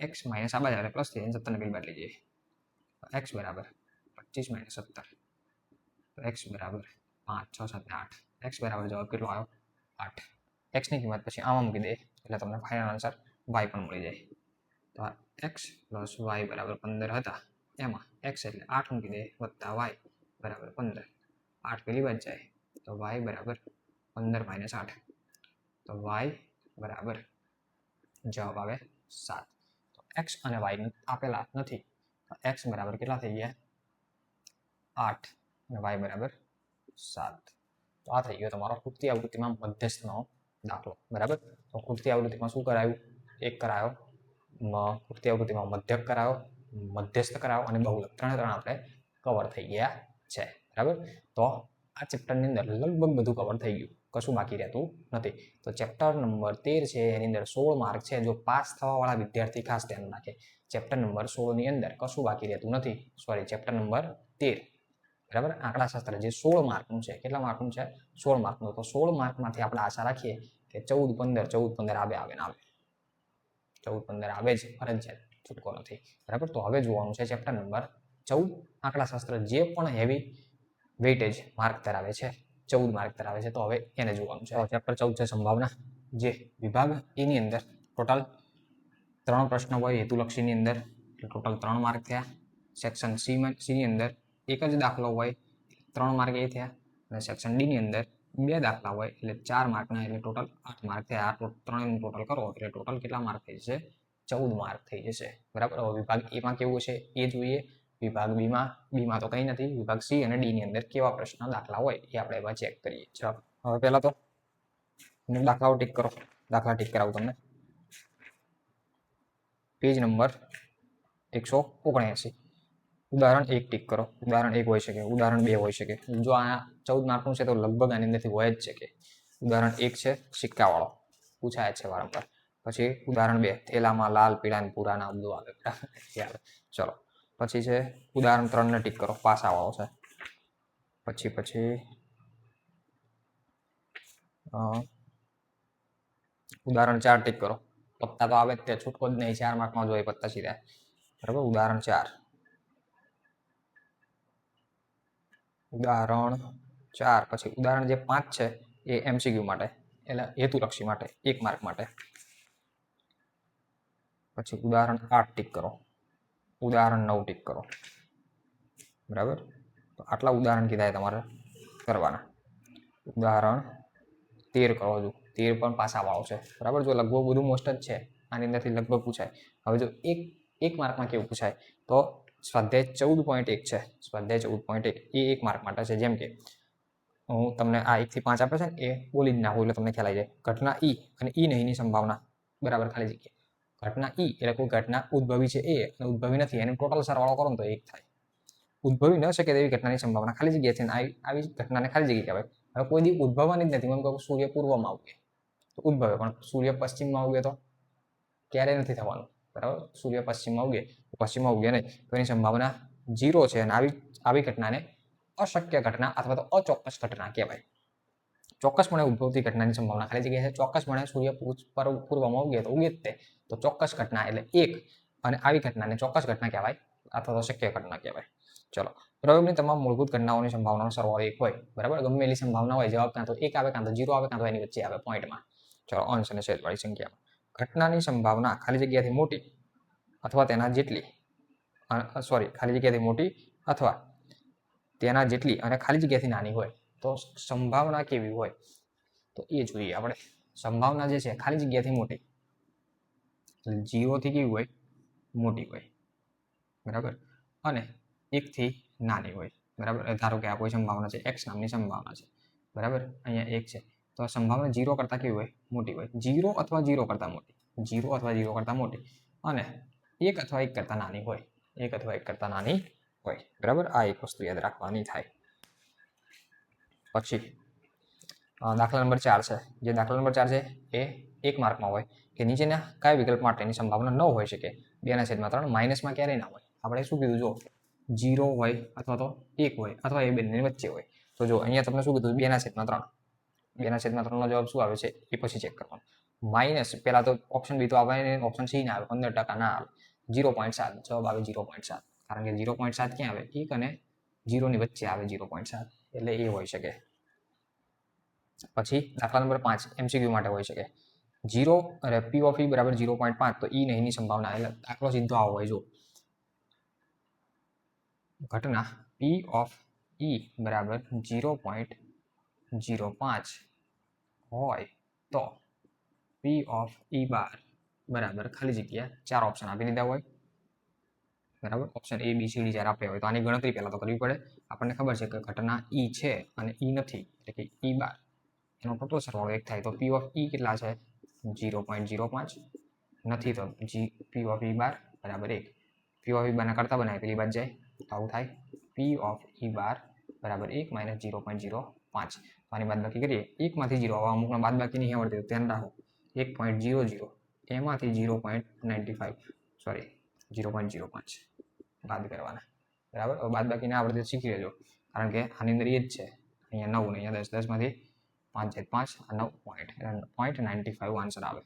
એક્સ માઇનસ આ બાજુ એટલે પ્લસ થઈ જાય 17 ને પેલી બાદ લઈ જઈએ. એક્સ બરાબર 25 માઇનસ 17. તો એક્સ બરાબર 5 6 7 8. એક્સ બરાબર જવાબ કેટલો આવ્યો 8. એક્સની કિંમત પછી આમાં મૂકી દે એટલે તમને ફાઇનલ આન્સર વાય પણ મળી જાય. તો એક્સ પ્લસ વાય બરાબર 15 હતા, એમાં એક્સ એટલે 8 મૂકી દે વત્તા વાય બરાબર 15. 8 પેલી બાદ જાય તો વાય બરાબર 15 માઇનસ 8. તો વાય બરાબર જવાબ આવે 7. તો એક્સ અને વાય આપેલા નથી, તો એક્સ બરાબર કેટલા થઈ ગયા 8 અને વાય બરાબર 7. તો આ થઈ ગયો તમારો ખૂટતી આવૃત્તિમાં મધ્યસ્થનો દાખલો. બરાબર. તો ખૂટતી આવૃત્તિમાં શું કરાયું? એક કરાયો ખૂટતી આવૃત્તિમાં મધ્યક કરાયો, મધ્યસ્થ કરાયો અને બહુલક. ત્રણ આપણે કવર થઈ ગયા છે. બરાબર. તો આ ચેપ્ટરની અંદર લગભગ બધું કવર થઈ ગયું, કશું બાકી રહેતું નથી. તો ચેપ્ટર નંબર 13 છે, એની અંદર 16 માર્ક છે. જો પાસ થવાવાળા વિદ્યાર્થી ખાસ ધ્યાન રાખે, ચેપ્ટર નંબર 16 ની અંદર કશું બાકી રહેતું નથી. Sorry, chapter number 13. બરાબર. આંકડાશાસ્ત્ર જે 16 માર્કનું છે. કેટલા માર્કનું છે? 16 માર્કનું. તો 16 માર્કમાંથી આપણે આશા રાખીએ કે 14 15 આવે આવે ને આવે. 14 15 આવે જ, ફરજિયાત, છૂટકો નથી. બરાબર. તો હવે જોવાનું છે ચેપ્ટર નંબર 14 આંકડાશાસ્ત્ર, જે પણ હેવી વેઇટેજ માર્ક ધરાવે છે, 14 માર્ક ધરાવે છે. તો હવે એને જોવાનું છે. ચેપ્ટર 14 છે સંભાવના, જે વિભાગ એની અંદર ટોટલ 3 પ્રશ્નો હોય હેતુલક્ષીની અંદર, ટોટલ 3 માર્ક થયા. સેક્શન સી ની અંદર એક જ દાખલો હોય 3 માર્ક એ થયા, અને સેક્શન ડી ની અંદર 2 દાખલા હોય એટલે 4 માર્કના, એટલે ટોટલ 8 માર્ક થયા. આ ત્રણેયનું ટોટલ કરો એટલે ટોટલ કેટલા માર્ક થઈ જશે? 14 માર્ક થઈ જશે. બરાબર. હવે વિભાગ એમાં કેવું છે એ જોઈએ. વિભાગ બીમાં તો કંઈ નથી. વિભાગ સી અને ડી ની અંદર કેવા પ્રશ્ન દાખલા હોય એ આપણે એમાં ચેક કરીએ. ચાલો હવે પહેલા તો દાખલાઓ ટીક કરો. દાખલા ટીક કરાવું તમને. Page number 179. ઉદાહરણ 1 ટીક કરો. ઉદાહરણ 1 હોઈ શકે, ઉદાહરણ 2 હોઈ શકે. જો આ 14 માર્કનું છે તો લગભગ આની અંદરથી હોય જ છે કે ઉદાહરણ 1 છે સિક્કાવાળો, પૂછાય છે વારંવાર. પછી ઉદાહરણ 2 થેલામાં લાલ પીળા ને પૂરા ના બધું આવે. ચલો પછી છે ઉદાહરણ 3 ને ટીક કરો, પાસાવાળો છે. પછી ઉદાહરણ 4 ટીક કરો. પત્તા તો આવે જ તે, છૂટકો જ નહીં. 4 માર્કમાં જોઈએ પત્તા સીધા. બરાબર. ઉદાહરણ 4. ઉદાહરણ 4 પછી ઉદાહરણ જે 5 છે એ એમસીક્યુ માટે, એટલે હેતુલક્ષી માટે, 1 માર્ક માટે. પછી ઉદાહરણ 8 ટીક કરો. ઉદાહરણ 9 ટીક કરો. બરાબર. તો આટલા ઉદાહરણ કીધા તમારે કરવાના. ઉદાહરણ 13 કરો. હજુ 13 પણ પાસાવાળો છે. બરાબર. જો લગભગ બધું મોસ્ટ જ છે, આની અંદરથી લગભગ પૂછાય. હવે જો એક માર્કમાં કેવું પૂછાય તો સ્વાધ્યાય 14.1 છે. સ્વાધ્યાય 14.1 એ 1 માર્ક માટે છે. જેમ કે હું તમને આ 1 થી 5 આપે છે ને એ બોલી જ નાખું એટલે તમને ખ્યાલ આવી જાય. ઘટના ઈ અને ઈ નહીંની સંભાવના, બરાબર, ખાલી જગ્યા. ઘટના ઈ એટલે કોઈ ઘટના ઉદ્ભવી છે એ અને ઉદ્ભવી નથી, એનો ટોટલ સરવાળો કરો ને તો 1 થાય. ઉદ્ભવી ન શકે તેવી ઘટનાની સંભાવના ખાલી જગ્યા છે, આવી ઘટનાને ખાલી જગ્યા કહેવાય. હવે કોઈ દી ઉદ્ભવવાની જ નથી. મને કહું સૂર્ય પૂર્વમાં ઉગે તો ઉદ્ભવે, પણ સૂર્ય પશ્ચિમમાં ઉગે તો ક્યારેય નથી થવાનું. બરાબર. સૂર્ય પશ્ચિમમાં ઉગે નહીં, તો એની સંભાવના 0 છે. અને આવી ઘટનાને અશક્ય ઘટના અથવા તો અચોક્કસ ઘટના કહેવાય. ચોક્કસપણે ઉદ્ભવતી ઘટનાની સંભાવના ખાલી જગ્યા છે. ચોક્કસપણે સૂર્ય પૂર્વમાં ઉગે તો ઉગે જ તે, તો ચોક્કસ ઘટના એટલે 1, અને આવી ઘટનાને ચોક્કસ ઘટના કહેવાય અથવા તો શક્ય ઘટના કહેવાય. ચલો, પ્રયોગની તમામ મૂળભૂત ઘટનાઓની સંભાવનાનો સરવાળો 1 હોય. બરાબર. ગમે એટલી સંભાવના હોય, જવાબ કાં તો 1 આવે, કાં તો 0 આવે, કાં તો એની વચ્ચે આવે પોઈન્ટમાં. ચલો, અંશ અને છેદવાળી સંખ્યામાં ઘટનાની સંભાવના ખાલી જગ્યાથી મોટી અથવા તેના જેટલી, ખાલી જગ્યાથી મોટી અથવા તેના જેટલી અને ખાલી જગ્યાથી નાની હોય તો સંભાવના કેવી હોય તો એ જોઈએ આપણે. સંભાવના જે છે ખાલી જગ્યાથી મોટી, 0 થી કેવી હોય? મોટી હોય. બરાબર. અને 1 થી નાની હોય. બરાબર. ધારો કે આ કોઈ સંભાવના છે, x નામની સંભાવના છે. બરાબર. અહીંયા 1 છે તો સંભાવના 0 કરતાં કેવી હોય? મોટી હોય. 0 અથવા 0 કરતાં મોટી, 0 અથવા 0 કરતાં મોટી, અને 1 અથવા 1 કરતાં નાની હોય, 1 અથવા 1 કરતાં નાની હોય. બરાબર. આ એક વસ્તુ યાદ રાખવાની થાય. પછી દાખલા નંબર 4 છે. જે દાખલા નંબર 4 છે એ 1 માર્કમાં હોય કે નીચેના કયા વિકલ્પ માટેની સંભાવના ન હોઈ શકે? 2/3. માઇનસમાં ક્યારેય ના હોય. આપણે શું કીધું? જો 0 હોય અથવા તો 1 હોય અથવા એ બંનેની વચ્ચે હોય. તો જો અહીંયા તમને શું કીધું? 2/3. 2/3 નો જવાબ શું આવે છે એ પછી ચેક કરવાનું. માઇનસ પહેલા તો ઓપ્શન બી તો આવે ને ઓપ્શન સી ના આવે 15% ના આવે 0.7 જવાબ આવે 0.7 કારણ કે 0.7 ક્યાં આવે 1 અને 0 ની વચ્ચે આવે 0.7 એટલે એ હોઈ શકે પછી દાખલા નંબર 5 એમસીક્યુ માટે હોઈ શકે 0 અને પી ઓફ ઈ બરાબર 0.5 તો ઈ નહીંની સંભાવના એટલે દાખલો સીધો આવો હોય જો ઘટના પી ઓફ ઈ બરાબર 0.05 હોય તો પી ઓફ ઈ બાર બરાબર ખાલી જગ્યા 4 ઓપ્શન આપી દીધા હોય બરાબર option A B C D 4 આપ્યા હોય તો આની ગણતરી પહેલા તો કરવી પડે આપણને ખબર છે કે ઘટના ઈ છે અને ઈ નથી એટલે કે ઈ બાર એનો ટોટલ સરવાળો 1 થાય તો પી ઓફ ઈ કેટલા છે 0.05 નથી તો પી ઓફ ઈ બાર બરાબર 1 પી ઓફ ઈ બારના કરતા બનાવે પેલી બાદ જાય તો આવું થાય પી ઓફ ઈ બાર બરાબર 1 માઇનસ 0.05 તો આની બાદબાકી કરીએ 1 માંથી 0 આવા અમુકના બાદબાકી નહીં આવડતી ધ્યાન રાખો 1.00 એમાંથી 0.95 સોરી 0.05 બાદ કરવાના બરાબર બાદબાકી ના આવડતી શીખી લેજો કારણ કે આની અંદર એ જ છે અહીંયા 9 ને અહીંયા 10 માંથી 5 9 પોઈન્ટ 0.95 આન્સર આવે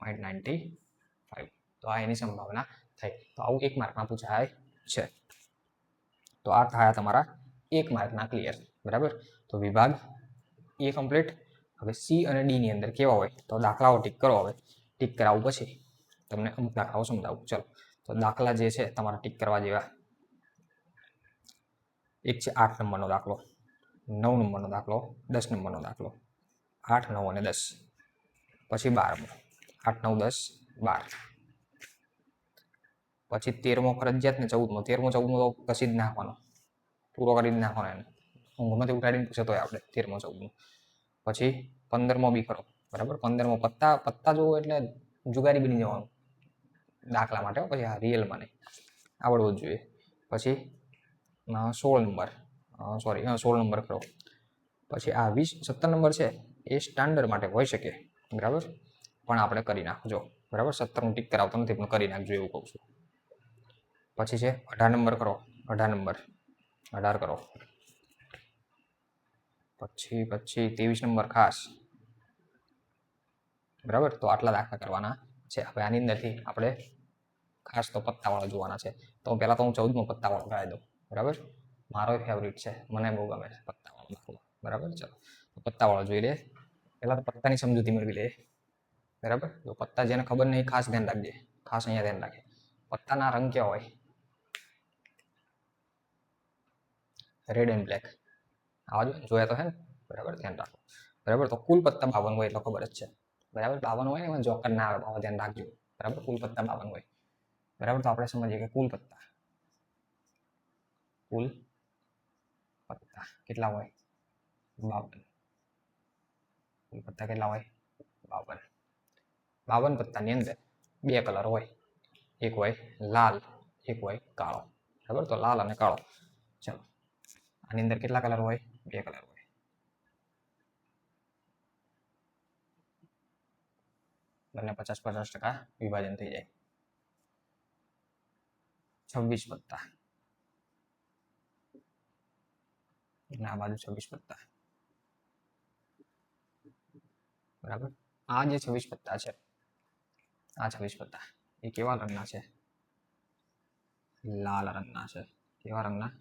0.95 તો આ એની સંભાવના થઈ તો આવું 1 માર્કમાં પૂછાય છે તો આ થયા તમારા 1 માર્કના ક્લિયર બરાબર તો વિભાગ એ કમ્પ્લીટ હવે સી અને ડી ની અંદર કેવા હોય તો દાખલાઓ ટીક કરો હવે ટીક કરાવું પછી તમને અમુક દાખલાઓ સમજાવું ચલો તો દાખલા જે છે તમારા ટીક કરવા જેવા એક છે 8 નંબરનો દાખલો 9 નંબરનો દાખલો 10 નંબરનો દાખલો 8 9 અને 10 પછી 12મો 8 9 10 12 પછી 13મો ફરજિયાત ને 14મો 13મો 14મો તો કશી જ નાખવાનો પૂરો કરી જ નાખવાનો એને ઊંઘમાંથી ઉઠાડીને પૂછે તોય આપણે 13મો 14મો પછી 15મો બી ખરો બરાબર 15મો પત્તા જોવો એટલે જુગારી બની જવાનું દાખલા માટે પછી આ રિયલમાં નહીં આવડવું જ જોઈએ પછી 16 નંબર સોરી 16 નંબર ખરો પછી આ 17 નંબર છે એ સ્ટાન્ડર્ડ માટે હોઈ શકે બરાબર પણ આપણે કરી નાખજો બરાબર 17નું ટીક કરાવતો નથી પણ કરી નાખજો એવું કહું છું પછી છે 18 નંબર કરો 18 નંબર 18 કરો પછી 23 નંબર ખાસ બરાબર તો આટલા દાખલા કરવાના છે હવે આની અંદરથી આપણે ખાસ તો પત્તાવાળો જોવાના છે તો પહેલા તો હું 14મો પત્તાવાળો કરાવી દઉં બરાબર મારો ફેવરિટ છે મને બહુ ગમે છે પત્તાવાળો દાખલો બરાબર ચલો પત્તાવાળો જોઈ લે પહેલા તો પત્તાની સમજૂતી મેળવી લે બરાબર જો પત્તા જેને ખબર નહીં ખાસ ધ્યાન રાખજે ખાસ અહીંયા ધ્યાન રાખે પત્તાના રંગ કેવા હોય રેડ એન્ડ બ્લેક આવા જોયા તો હે ને બરાબર ધ્યાન રાખો બરાબર તો કુલ પત્તા 52 હોય એટલે ખબર જ છે બરાબર 52 હોય ને એમાં જોકર ના આવે બાબા ધ્યાન રાખજો બરાબર કુલ પત્તા 52 હોય બરાબર તો આપણે સમજીએ કે કુલ પત્તા કેટલા હોય 52 કુલ પત્તા કેટલા હોય 52 પત્તાની અંદર બે કલર હોય એક હોય લાલ એક હોય કાળો બરાબર તો લાલ અને કાળો ચલો આની અંદર કેટલા કલર હોય બે કલર હોય બંને 50% વિભાજન થઈ જાય 26 પત્તા એટલે આ બાજુ 26 પત્તા બરાબર આ જે 26 પત્તા છે આ 26 પત્તા એ કેવા રંગના છે લાલ રંગના છે કેવા રંગના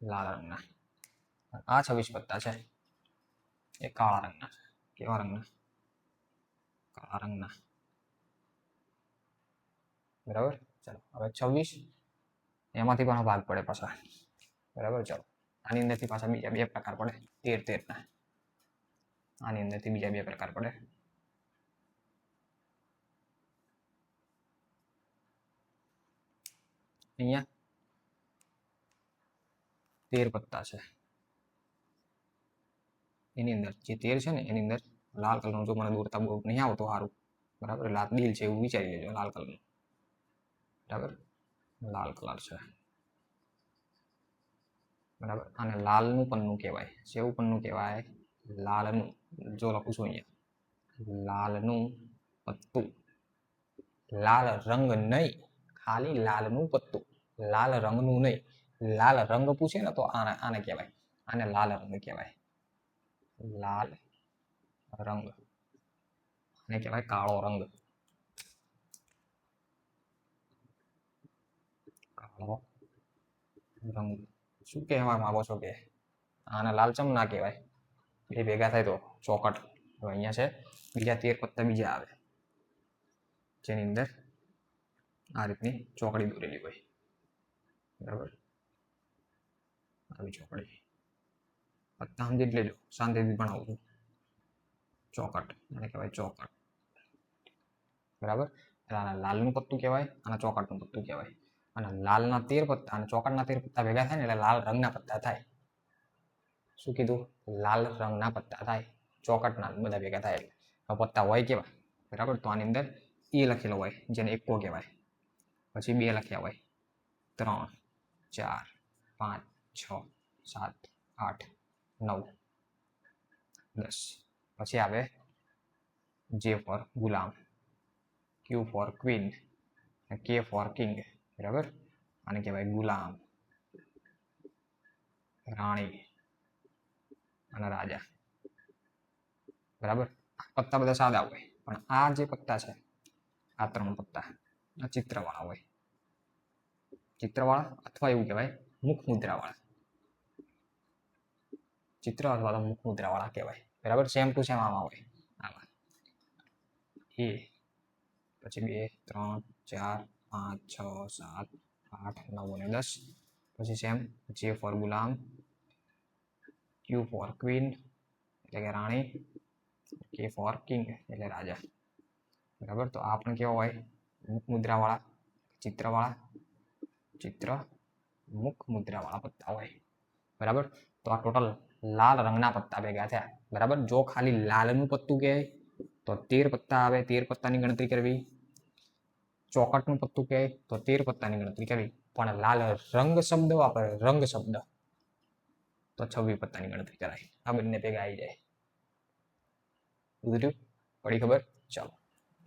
લાલ રંગના આ 26 પત્તા છે એ કાળા રંગના છે કેવા રંગના કાળા રંગના બરાબર ચલો હવે 26 એમાંથી પણ ભાગ પડે પાછા બરાબર ચલો આની અંદરથી પાછા બીજા બે પ્રકાર પડે 13 ના આની અંદરથી બીજા બે પ્રકાર પડે અહીંયા 13 પત્તા છે એની અંદર જે 13 છે ને એની અંદર લાલ કલરનું જો મને દોરતા બહુ નહીં આવતો સારું બરાબર લાલ દિલ છે એવું વિચારી લેજો લાલ કલરનું બરાબર લાલ કલર છે બરાબર અને લાલનું પન્નું કહેવાય કેવું પન્નું કહેવાય લાલનું જો લખું છું અહીંયા લાલનું પત્તું લાલ રંગ નહીં ખાલી લાલનું પત્તું લાલ રંગનું નહીં લાલ રંગ પૂછે ને તો આને કહેવાય આને લાલ રંગ કહેવાય લાલ રંગ એને કહેવાય કાળો રંગ. કાળો રંગ શું કહેવા માંગો છો કે આને લાલચમ ના કહેવાય? બે ભેગા થાય તો ચોકટ. તો અહીંયા છે બીજા 13 પત્તા બીજા આવે જેની અંદર આ રીતની ચોકડી દોરેલી હોય, બરાબર? આવી ચોકડી પત્તા સમજી લેજો, શાંતિથી ભણાવું છું. ચોકટ એને કહેવાય ચોકટ, બરાબર? એટલે આના લાલનું પત્તું કહેવાય, આના ચોકટનું પત્તું કહેવાય. અને લાલના 13 પત્તા અને ચોકટના 13 પત્તા ભેગા થાય ને એટલે લાલ રંગના પત્તા થાય. શું કીધું? લાલ રંગના પત્તા થાય. ચોકટના બધા ભેગા થાય એટલે પત્તા હોય કેવા, બરાબર? તો આની અંદર એ લખેલો હોય જેને એકો કહેવાય. પછી 2 લખ્યા હોય, 3, 4, 5, 6, 7, 8, 9, 10. પછી આવે J ફોર ગુલામ, Q for queen, K for king, બરાબર? આને કહેવાય ગુલામ, રાણી અને રાજા, બરાબર? પત્તા બધા સાદા હોય પણ આ જે પત્તા છે આ 3 પત્તા આ ચિત્રવાળા હોય. ચિત્રવાળા અથવા એવું કહેવાય મુખ મુદ્રાવાળા. ચિત્ર અથવા તો મુખ મુદ્રાવાળા કહેવાય, બરાબર? સેમ ટુ સેમ આમાં હોય. આમાં એ પછી 2, 3, 4, 5, 6, 7, 8, 9 અને 10. પછી સેમ J ફોર ગુલામ, Q ફોર ક્વીન એટલે કે રાણી, K ફોર કિંગ એટલે રાજા, બરાબર? તો આ પણ કેવા હોય? મુખ મુદ્રાવાળા, ચિત્રવાળા, ચિત્ર મુખ મુદ્રાવાળા પત્તા હોય, બરાબર? તો આ ટોટલ લાલ રંગના પત્તા ભેગા થયા, બરાબર? જો ખાલી લાલનું પત્તું કહે તો 13 પત્તા આવે, 13 પત્તાની ગણતરી કરવી. ચોકટનું પત્તું કહે તો 13 પત્તાની ગણતરી કરવી. પણ લાલ રંગ શબ્દ વાપરે, રંગ શબ્દ, તો 26 પત્તાની ગણતરી કરાય. આ બંને ભેગા આવી જાય. બધું પડી ખબર? ચાલો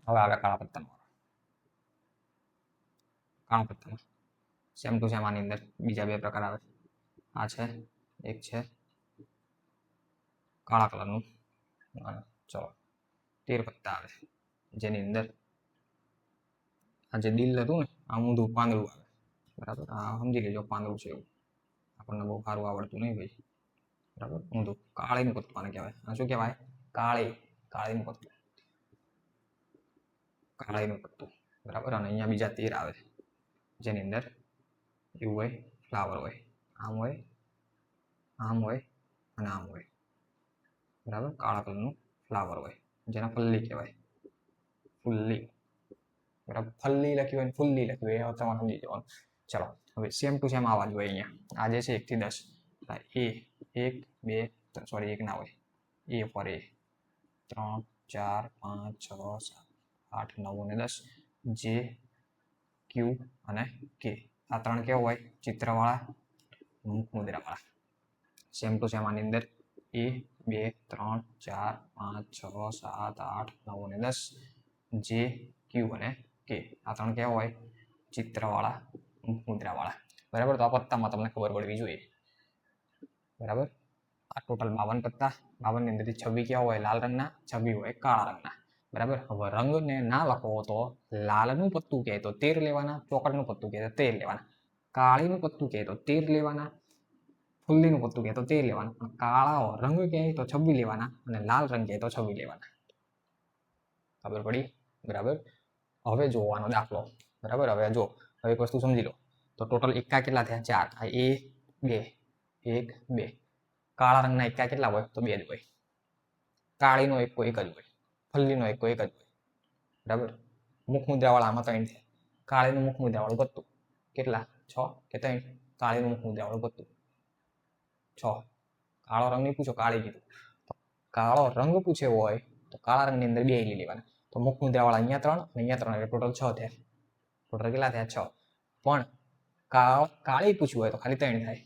હવે આવે કાળા પત્તાનો. કાળા પત્તામાં સેમ ટુ સેમ આની અંદર બીજા 2 પ્રકાર આવે. આ છે, એક છે કાળા કલરનું. ચલો 13 પત્તા આવે જેની અંદર આ જે દિલ હતું ને આ ઊંધું પાંદડું આવે, બરાબર? આ સમજી લેજો પાંદડું છે એવું. આપણને બહુ સારું આવડતું નહીં ભાઈ, બરાબર? ઊંધું કાળીનું પત્તું આને કહેવાય. આ શું કહેવાય? કાળીનું પત્તું, કાળીનું પત્તું, બરાબર? અને અહીંયા બીજા 13 આવે જેની અંદર એવું હોય ફ્લાવર હોય, આમ હોય, આમ હોય અને આમ હોય, બરાબર? કાળા કલરનું ફ્લાવર હોય જેને ફલ્લી કહેવાય, ફુલ્લી, બરાબર? ફલ્લી લખ્યું હોય ને ફુલ્લી લખ્યું હોય એ તમારે સમજી જવાનું. ચલો હવે સેમ ટુ સેમ આવા જ હોય અહીંયા. આ જે છે 1 થી 10 એ 1, 2, સોરી 1 ના હોય. A ફોર A, 3, 4, 5, 6, 7, 8, 9 અને 10. J, Q અને K. આ 3 કેવા હોય? ચિત્રવાળા, મુખ મુદ્રાવાળા. સેમ ટુ સેમ આની અંદર 1, 2, 3, 4, 5, 6, 7, 8, 9 અને 10. J, Q અને K. આ 3 કેવા હોય? ચિત્રવાળા, મુખ મુદ્રાવાળા, બરાબર? તો આ પત્તામાં તમને ખબર પડવી જોઈએ, બરાબર? આ ટોટલ 52 પત્તા. 52 ની અંદરથી 26 કેવા હોય? લાલ રંગના, 26 હોય કાળા રંગના, બરાબર? હવે રંગને ના લખો તો લાલનું પત્તું કહે તો 13 લેવાના, ચોકટનું પત્તું કહે તો 13 લેવાના, કાળીનું પત્તું કહે તો 13 લેવાના, ફુલ્લીનું પત્તું કહે તો 13 લેવાના, પણ કાળો રંગ કહે તો 26 લેવાના અને લાલ રંગ કહે તો 26 લેવાના. ખબર પડી? બરાબર? હવે જોવાનો દાખલો, બરાબર? હવે જો હવે એક વસ્તુ સમજી લો તો ટોટલ એકા કેટલા થયા? 4. આ A, 2, 1, 2. કાળા રંગના એકા કેટલા હોય? તો 2 જ હોય. કાળીનો એકો 1 જ હોય, ફલ્લીનો એકો 1 જ હોય, બરાબર? મુખ મુદ્રાવાળા આમાં 3 છે. કાળીનું મુખ મુદ્રાવાળું પત્તું કેટલા? 6 કે 3? કાળીનું મુખ મુદ્રાવાળું પત્તું 6. કાળો રંગ નહીં પૂછો, કાળી કીધું. કાળો રંગ પૂછ્યો હોય તો કાળા રંગની અંદર 2 લઈ લેવાના. તો મુખ મુદ્રાવાળા અહીંયા 3 અને અહીંયા 3 એટલે ટોટલ 6 થયા. ટોટલ કેટલા થયા? 6. પણ કાળી પૂછ્યું હોય તો ખાલી 3 થાય,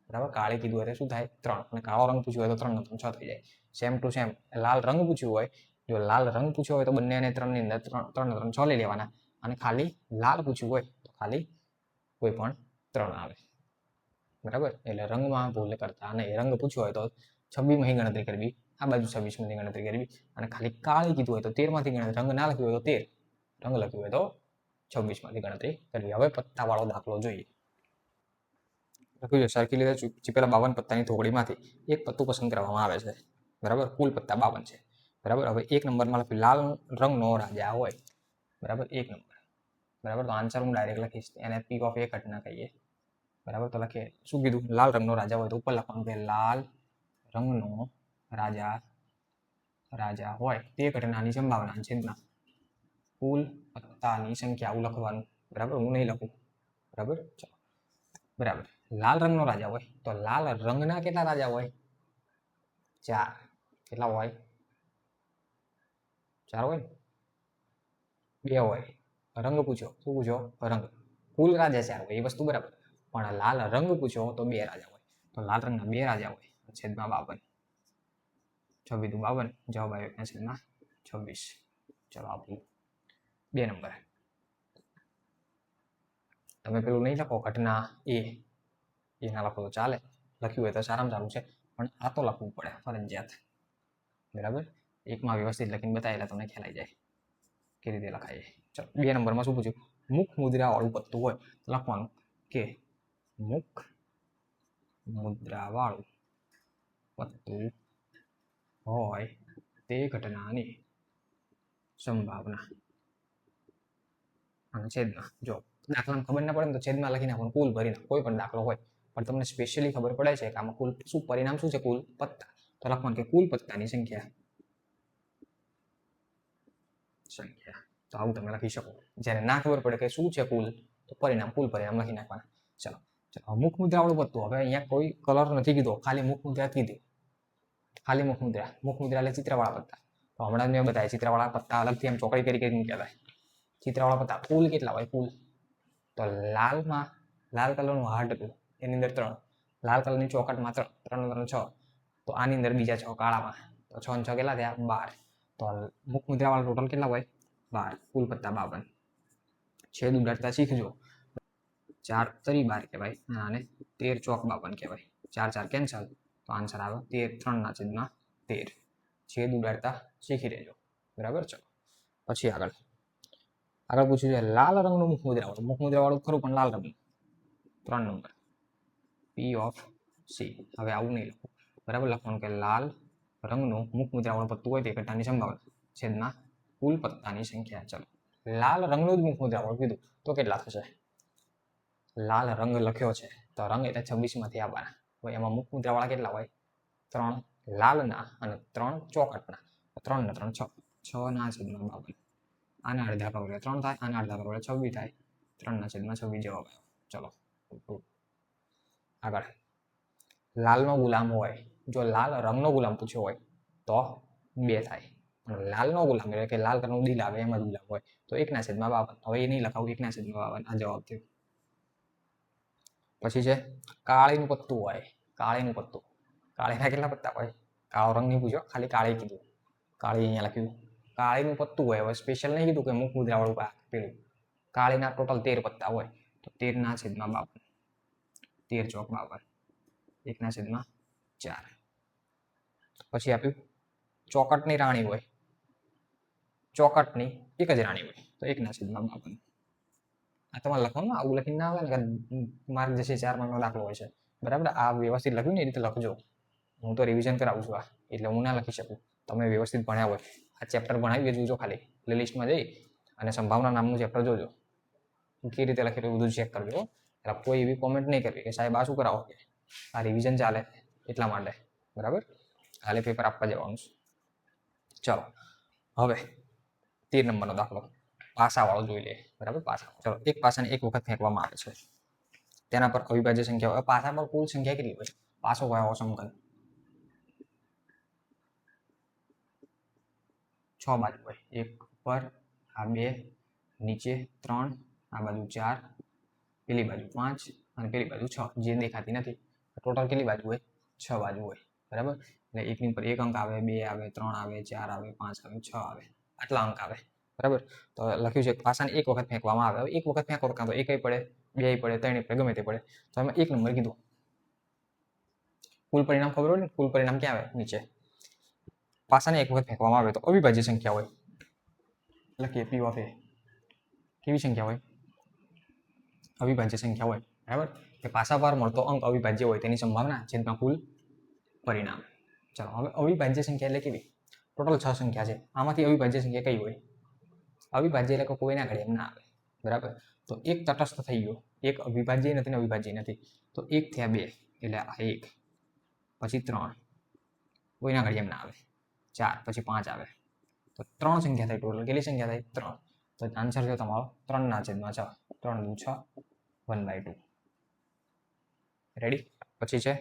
બરાબર? કાળી કીધું હોય તો શું થાય? 3. અને કાળો રંગ પૂછ્યો હોય તો 3 ને 3 6 થઈ જાય. સેમ ટુ સેમ લાલ રંગ પૂછ્યું હોય, જો લાલ રંગ પૂછ્યો હોય તો બંને 3 ની અંદર 3 ને 3 6 લઈ લેવાના. અને ખાલી લાલ પૂછ્યું હોય તો ખાલી કોઈ પણ 3 આવે, બરાબર? એટલે રંગમાં ભૂલ કરતા નહીં. રંગ પૂછ્યો હોય તો 26 માં ગણતરી કરવી, આ બાજુ 26માંથી ગણતરી કરવી અને ખાલી કાળી કીધું હોય તો 13માંથી ગણતરી, રંગ ના લખ્યું હોય તો 13, રંગ લખ્યું હોય તો 26માંથી ગણતરી કરવી. હવે પત્તાવાળો દાખલો જોઈએ. લખ્યું છે સરખી રીતે ચીપેલા 52 પત્તાની થોકડીમાંથી એક પત્તું પસંદ કરવામાં આવે છે. બરાબર, કુલ પત્તા 52 છે. બરાબર, હવે 1 નંબરમાં લખ્યું લાલ રંગનો રાજા હોય. બરાબર, 1 નંબર. બરાબર, તો આન્સર હું ડાયરેક્ટ લખીશ, એને પી ઓફ એ ઘટના કહીએ. બરાબર, તો લખીએ શું કીધું, લાલ રંગનો રાજા હોય તો ઉપર લખવાનું કે લાલ રંગનો રાજા હોય તે ઘટનાની સંભાવના છેદમાં કુલ પત્તાની સંખ્યા, આવું લખવાનું. બરાબર, હું નહીં લખું. બરાબર, ચલો. બરાબર, લાલ રંગનો રાજા હોય તો લાલ રંગના કેટલા રાજા હોય? 4. કેટલા હોય? 4 હોય ને? 2 હોય. રંગ પૂછો, શું પૂછો? રંગ. કુલ રાજા 4 હોય એ વસ્તુ બરાબર, પણ લાલ રંગ પૂછો તો 2 રાજા હોય. તો લાલ રંગના 2 રાજા હોય છેદમાં 52. 26 દુ 52, જવાબ આવ્યો 1/26. ચલો આપણું 2 નંબર. તમે પેલું નહીં લખો ઘટના એ ના લખો તો ચાલે, લખ્યું હોય તો સારામાં સારું છે, પણ આ તો લખવું પડે ફરજિયાત. બરાબર, એકમાં વ્યવસ્થિત લખીને બતાવેલા તમને ખ્યાલ આવી જાય કેવી રીતે લખાય. ચલો 2 નંબરમાં શું પૂછ્યું, મુખ મુદ્રા વાળું પત્તું હોય તો લખવાનું કે મુખ મુદ્રા વાળું પત્તું હોય તે ઘટનાની સંભાવના અને છેદમાં. જો દાખલામાં ખબર ના પડે ને તો છેદમાં લખી નાખવાનું, કુલ ભરી નાખો. કોઈ પણ દાખલો હોય પણ તમને સ્પેશિયલી ખબર પડે છે કે આમાં કુલ શું પરિણામ શું છે, કુલ પત્તા, તો લખવાનું કે કુલ પત્તાની સંખ્યા. તો આવું તમે લખી શકો. જ્યારે ના ખબર પડે કે શું છે કુલ, તો પરિણામ, કુલ પરિણામ લખી નાખવાના. ચલો, મુખ મુદ્રા વાળું પત્તું. હવે અહીંયા કોઈ કલર નથી કીધો, ખાલી મુખ મુદ્રા કીધી. ખાલી મુખ મુદ્રા. મુખ મુદ્રા એટલે ચિત્રવાળા પત્તા. તો હમણાં મેં બતાવ્યા ચિત્રવાળા પત્તા અલગથી એમ ચોકડી કરી મૂક્યા હતા. ચિત્રવાળા પત્તા કુલ કેટલા હોય? કુલ તો લાલમાં, લાલ કલરનું હાર્ટ હતું એની અંદર 3, લાલ કલરની ચોકટમાં 3, 3 3 6, તો આની અંદર બીજા 6 કાળામાં, તો 6 ને 6 કેટલા થયા? 12. તો મુખ મુદ્રા વાળા ટોટલ કેટલા હોય? 12. કુલ પત્તા 52. છેદ ઉડાડતા શીખજો. 4 તરી 12 કહેવાય અને 13 ચોક 52 કહેવાય. 4 4 કેન્સલ, તો આન્સર આવે 13 3 ના છેદમાં 13. છેદ ઉડાડતા શીખી લેજો. બરાબર, ચલો પછી આગળ પૂછ્યું છે લાલ રંગનું મુખ મુદ્રા વાળું. મુખ મુદ્રા વાળું ખરું પણ લાલ રંગનું. 3 નંબર પી ઓફ સી. હવે આવું નહીં લખવું. બરાબર, લખવાનું કે લાલ રંગનું મુખ મુદ્રા વાળું પત્તું હોય તે ઘટનાની સંભાવના છેદમાં કુલ પત્તાની સંખ્યા. ચલો, લાલ રંગનું જ મુખ મુદ્રા વાળું કીધું તો કેટલા થશે? લાલ રંગ લખ્યો છે તો રંગ એટલે 26માંથી આવવાના હોય. એમાં મુખ મુદ્રા વાળા કેટલા હોય? 3 લાલના અને 3 ચોકટના. 3 ને 3 6, 6 ના છેદમાં 52. આના અડધા કરો એટલે 3 થાય, આના અડધા કરો એટલે 26 થાય. 3 ના છેદમાં 26 જવાબ આવ્યો. ચલો આગળ. લાલનો ગુલામ હોય, જો લાલ રંગનો ગુલામ પૂછ્યો હોય તો 2 થાય, પણ લાલનો ગુલામ એટલે કે લાલ કલરનું દિલ આવે એમાં ગુલામ હોય તો 1 ના છેદમાં 52. હવે એ નહીં લખાવું, 1 ના છેદમાં 52 આ જવાબ થયો. પછી છે કાળીનું પત્તું હોય. કાળીનું પત્તું, કાળીના કેટલા પત્તા હોય? કાળો રંગ નહીં પૂછ્યો, ખાલી કાળી કીધું. કાળી અહીંયા લખ્યું. કાળીનું પત્તું હોય. હવે સ્પેશિયલ નહીં કીધું કે મુખ મુદ્રા વાળું પેલું. કાળીના ટોટલ 13 પત્તા હોય તો 13 ના છેદમાં 52. 13 ચોક 52. 1 ના છેદમાં 4. પછી આપ્યું ચોકટની રાણી હોય. ચોકટની એક જ રાણી હોય તો 1 ના છેદમાં 52. આ તમારે લખવાનું, આવું લખીને ના આવે ને માર્ક જશે 4 માર્કનો દાખલો હોય છે. બરાબર, આ વ્યવસ્થિત લખ્યું ને એ રીતે લખજો. હું તો રિવિઝન કરાવું છું આ, એટલે હું ના લખી શકું. તમે વ્યવસ્થિત ભણ્યા હોય, આ ચેપ્ટર ભણાવી જોજો, ખાલી પ્લેલિસ્ટમાં જઈ અને સંભાવના નામનું ચેપ્ટર જોજો. કેવી રીતે લખેલું બધું ચેક કરજો. એટલે કોઈ એવી કોમેન્ટ નહીં કરવી કે સાહેબ આ શું કરાવો, કે આ રિવિઝન ચાલે એટલા માટે. બરાબર, કાલે પેપર આપવા જવાનું છે. ચલો હવે 13 નંબરનો દાખલો પાસા વાળો જોઈ લે. બરાબર, પાસા. ચલો, એક પાસાને એક વખત ફેંકવામાં આવે છે, તેના પર અવિભાજ્ય સંખ્યા હોય. પાસા પર કુલ સંખ્યા કેટલી હોય? પાસો કયો સમકન? 6 બાજુ હોય. એક ઉપર, આ 2 નીચે, 3 આ બાજુ 4, પેલી બાજુ 5 અને પેલી બાજુ 6, જે દેખાતી નથી. ટોટલ કેટલી બાજુ હોય? 6 બાજુ હોય. બરાબર, એટલે એકની ઉપર 1 અંક આવે, 2 આવે, 3 આવે, 4 આવે, 5 આવે, 6 આવે, આટલા અંક આવે. બરાબર, તો લખ્યું છે પાસાને એક વખત ફેંકવામાં આવે. એક વખત ફેંકો તો કાં તો 1 પડે, 2 પડે, 3 પડે, ગમે તે પડે. તો એમાં 1 નંબર કીધું. કુલ પરિણામ ખબર હોય ને? કુલ પરિણામ ક્યાં આવે? નીચે. પાસાને એક વખત ફેંકવામાં આવે તો અવિભાજ્ય સંખ્યા હોય, લખીએ પી ઓફ એ કેવી સંખ્યા હોય, અવિભાજ્ય સંખ્યા હોય, બરાબર. કે પાસા પર મળતો અંક અવિભાજ્ય હોય તેની સંભાવના છેદમાં કુલ પરિણામ. ચાલો હવે અવિભાજ્ય સંખ્યા એટલે કેવી? ટોટલ 6 સંખ્યા છે, આમાંથી અવિભાજ્ય સંખ્યા કઈ હોય? અવિભાજ્ય એટલે કે કોઈ ના ઘડે એમ ના આવે, બરાબર. તો એક તટસ્થ થઈ ગયો, એક અવિભાજ્ય નથી ને અવિભાજ્ય નથી, તો એક થયા 2 એટલે આ 1, પછી 3 કોઈ ના ઘડે એમ ના આવે, 4 પછી 5 આવે, તો 3 સંખ્યા થઈ ટોટલ. કેટલી સંખ્યા થઈ? 3. તો આન્સર છે તમારો 3/6. 3 દુ 6 1/2. રેડી? પછી છે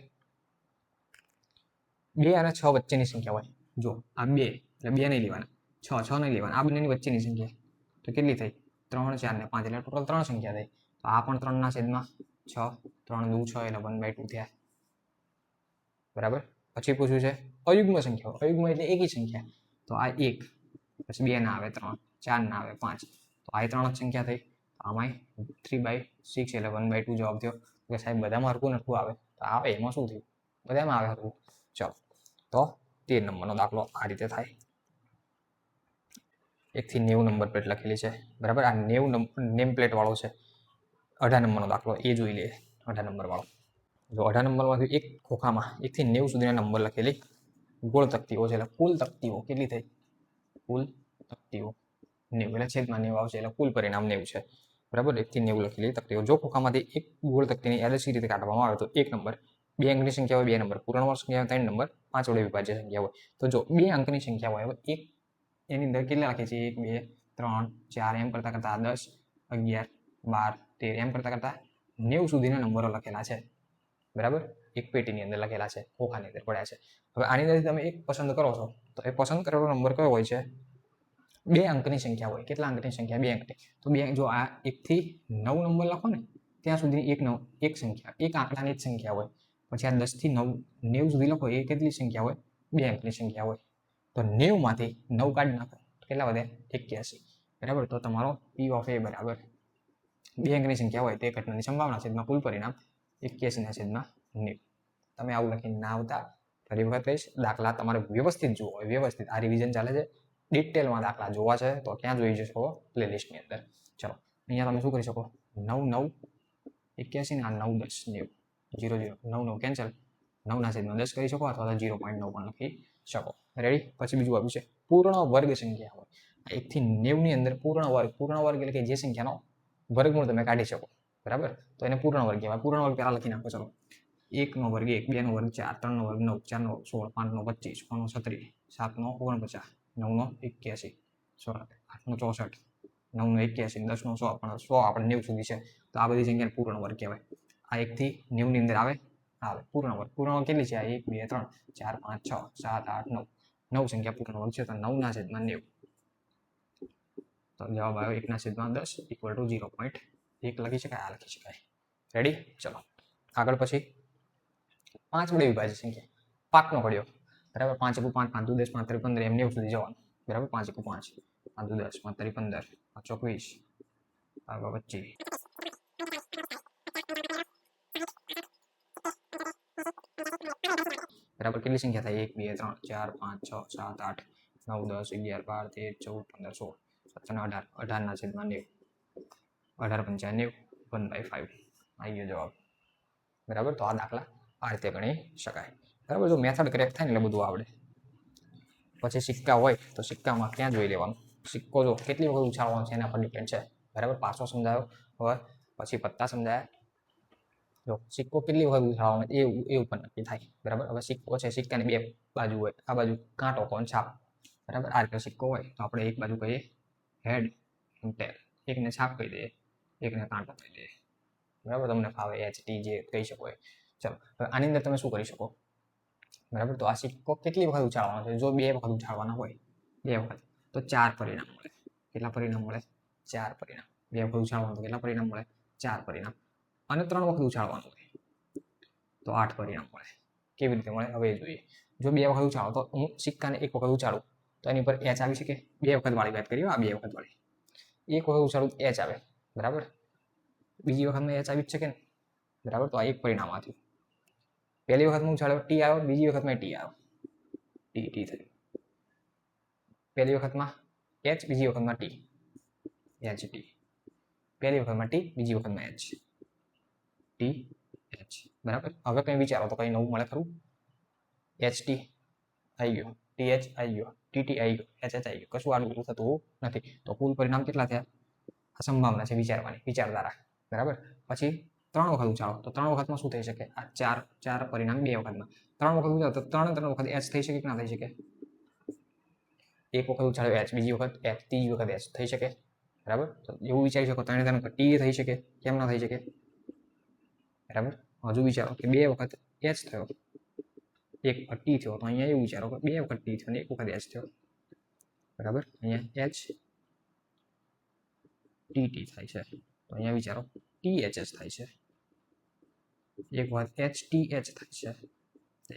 2 અને 6 વચ્ચેની સંખ્યા હોય. જો આ 2 એટલે 2 નહીં લેવાના, 6 નહીં લેવાના, આ બંનેની વચ્ચેની સંખ્યા તો કેટલી થઈ? 3 4 ને 5 એટલે ટોટલ 3 સંખ્યા થઈ. તો આ પણ 3/6, 3 દુ 6 એટલે 1/2 થયા, બરાબર. પછી પૂછ્યું છે અયુગ્મ સંખ્યાઓ. અયુગ્મ એટલે એકી સંખ્યા, તો આ 1 પછી 2 ના આવે 3, 4 ના આવે 5, તો આ 3 જ સંખ્યા થઈ. આમાંય 3/6 એટલે 1/2 જવાબ થયો. કે સાહેબ બધામાં હરખું નરખું આવે, તો આવે એમાં શું થયું? બધામાં આવે હરખું. ચલો તો 13 નંબરનો દાખલો આ રીતે થાય. 1 થી 90 નંબર પ્લેટ લખેલી છે, બરાબર. આ 90 નેમ પ્લેટ વાળો છે. 18 નંબરનો દાખલો એ જોઈ લે. 18 નંબર વાળો જો 18 નંબરમાંથી એક ખોખામાં 1 થી 90 સુધીના નંબર લખેલી ગોળ તકતીઓ છે. એટલે કુલ તકતીઓ કેટલી થઈ? કુલ તકતીઓ 90 એટલે છેદમાં 90 આવશે, એટલે કુલ પરિણામ 90 છે, બરાબર. 1 થી 90 લખેલી તકતીઓ. જો ખોખામાંથી એક ગોળ તકતીની યાદચ્છિક રીતે કાઢવામાં આવે તો 1 નંબર, 2 અંકની સંખ્યા હોય 2 નંબર, પૂર્ણ વર્ગ સંખ્યા 3 નંબર, 5 વડે વિભાજ્ય સંખ્યા હોય. તો જો 2 અંકની સંખ્યા હોય, હવે એક એની અંદર કેટલા લખે છે? 1 2 3 4 એમ કરતા કરતા 10 11 12 13 એમ કરતા કરતા 90 સુધીના નંબરો લખેલા છે, બરાબર. એક પેટીની અંદર લખેલા છે, ખોખાની અંદર પડ્યા છે. હવે આની અંદરથી તમે એક પસંદ કરો છો, તો એ પસંદ કરેલો નંબર કયો હોય છે? 2 અંકની સંખ્યા હોય. કેટલા અંકની સંખ્યા? 2 અંકની. તો જો આ 1 થી 9 નંબર લખો ને ત્યાં સુધી એક સંખ્યા, એક આંકડાની જ સંખ્યા હોય. પછી આ 10 થી 90 સુધી લખો, એ કેટલી સંખ્યા હોય? 2 અંકની સંખ્યા હોય. તો 90 માંથી 9 કાઢી નાખો, કેટલા વધે? 81, બરાબર. તો તમારો પી ઓફ એ બરાબર 2 અંકની સંખ્યા હોય તે ઘટનાની સંભાવના છેદમાં કુલ પરિણામ 81/90. તમે આવું લખીને ના આવતા, ફરી વખત કહીશ, દાખલા તમારે વ્યવસ્થિત જુઓ, વ્યવસ્થિત. આ રિવિઝન ચાલે છે, ડિટેલમાં દાખલા જોવા છે તો ક્યાં જોઈ જશો? પ્લેલિસ્ટની અંદર. ચલો અહીંયા તમે શું કરી શકો? 9 9 81 ને આ 9 10 90 0 0 9 9 કેન્સલ, 9/10 કરી શકો, અથવા તો 0.9 પણ લખી શકો. રેડી? પછી બીજું આવ્યું છે પૂર્ણ વર્ગ સંખ્યા હોય. 1 થી 90 ની અંદર પૂર્ણ વર્ગ એટલે કે જે સંખ્યાનો વર્ગમૂળ તમે કાઢી શકો, બરાબર. તો એને પૂર્ણ વર્ગ કહેવાય. પૂર્ણ વર્ગ પહેલા લખી નાખો. ચલો 1 નો વર્ગ 1, 2 નો વર્ગ 4, 3 નો વર્ગ 9, 4 નો 16, 5 નો 25, 6 નો 36, 7 નો 49, 9 નો 81, 8 નો 64, 9 નો 81, 10 નો 100, પણ 100 આપણે 90 સુધી છે, તો આ બધી સંખ્યાને પૂર્ણ વર્ગ કહેવાય. આ 1 થી 90 ની અંદર આવે પૂર્ણ વર્ગ. પૂર્ણ વર્ગ કેટલી છે? આ 1 2 3 4 5 6 7 8 9, 9 સંખ્યા પૂર્ણ વર્ગ છે, તો 9/90. તો જવાબ આવ્યો 1/10 ઇક્વલ ટુ 0.1 લખી શકાય. આ લખી શકાય. રેડી? ચલો આગળ. પછી 5 વડે વિભાજ્ય સંખ્યા. 5 નો ઘડ્યો, બરાબર. 5 × 5 5 × 10 5 × 15 એમ 90 સુધી જવાનું, બરાબર. 5 × 5 5 × 10 5 × 15 5 × 20 25. બરાબર. કેટલી સંખ્યા થાય? 1 2 3 4 5 6 7 8 9 10 11 12 13 14 15 16 17 18 18/90, 18 × 5 1/5 આવી ગયો જવાબ, બરાબર. તો આ દાખલા આ રીતે ગણી શકાય, બરાબર. જો મેથડ કરેક્ટ થાય ને એટલે બધું આવડે. પછી સિક્કા હોય તો સિક્કામાં ક્યાં જોઈ લેવાનું? સિક્કો જો કેટલી વખત ઉછાળવાનો છે એના પર ડિપેન્ડ છે, બરાબર. પાસો સમજાયો. હવે પછી પત્તા સમજાયા. જો સિક્કો કેટલી વખત ઉછાળવાનો એ ઉપર નક્કી થાય, બરાબર. હવે સિક્કો છે, સિક્કાની 2 બાજુ હોય, આ બાજુ કાંટો કોણ છાપ, બરાબર. આ રીતે સિક્કો હોય તો આપણે એક બાજુ કહીએ હેડ અને ટેલ, એકને છાપ કહી દઈએ, એકને કાંટો કહી દઈએ, બરાબર. તમને ફાવે એચ ટી જે કહી શકો. ચલો હવે આની અંદર તમે શું કરી શકો, બરાબર. તો આ સિક્કો કેટલી વખત ઉછાળવાનો છે? જો 2 વખત ઉછાળવાના હોય, 2 વખત, તો 4 પરિણામ મળે. કેટલા પરિણામ મળે? 4 પરિણામ. 2 વખત ઉછાળવાનું તો કેટલા પરિણામ મળે? 4 પરિણામ. અને 3 વખત ઉછાળવાનું હોય તો 8 પરિણામ મળે. કેવી રીતે મળે હવે એ જોઈએ. જો 2 વખત ઉછાળો તો હું સિક્કાને 1 વખત ઉછાળું તો એની પર એચ આવી શકે. 2 વખત વાળી વાત કરી, આ 2 વખત વાળી. 1 વખત ઉછાળું તો એચ આવે, બરાબર. બીજી વખતમાં એચ આવી જ શકે ને, બરાબર. તો આ એક પરિણામ આ થયું. પહેલી વખતમાં ઉછાળ્યો ટી આવ્યો, બીજી વખતમાં ટી આવ્યો, ટી થયું, પહેલી વખતમાં એચ, બીજી વખતમાં ટી, એચ ટી. પહેલી વખતમાં ટી, બીજી વખતમાં એચ, ટી એચ. બરાબર. હવે કંઈ વિચારો તો કંઈ નવું મળે ખરું? એચ ટી આવી ગયો, ટી એચ આવી ગયો, ટી ટી આવી ગયો, એચ એચ આવી ગયો. કશું આડું ઉડું થતું નથી. તો કુલ પરિણામ કેટલા થયા? આ સંભાવના છે વિચારવાની, વિચારધારા. બરાબર. પછી 3 વખત ઉછાળો તો 3 વખતમાં શું થઈ શકે? આ ચાર પરિણામ 2 વખતમાં. 3 વખત ઉછાળો તો 3 વખત એચ થઈ શકે કે ના થઈ શકે? એક વખત ઉછાળ્યો એચ, બીજી વખત એચ, ત્રીજી વખત એચ થઈ શકે. બરાબર. તો એવું વિચારી શકો 3 વખત ટી થઈ શકે, કેમ ના થઈ શકે? બરાબર. હજુ વિચારો કે 2 વખત એચ થયો, એક વખત ટી થયો, તો અહીંયા એવું વિચારો કે 2 વખત ટી થયો અને 1 વખત એચ થયો. બરાબર. અહીંયા એચ ટી ટી થાય છે, તો અહીંયા વિચારો ટી એચ એચ થાય છે. એક વખત એચ ટી એચ થાય છે,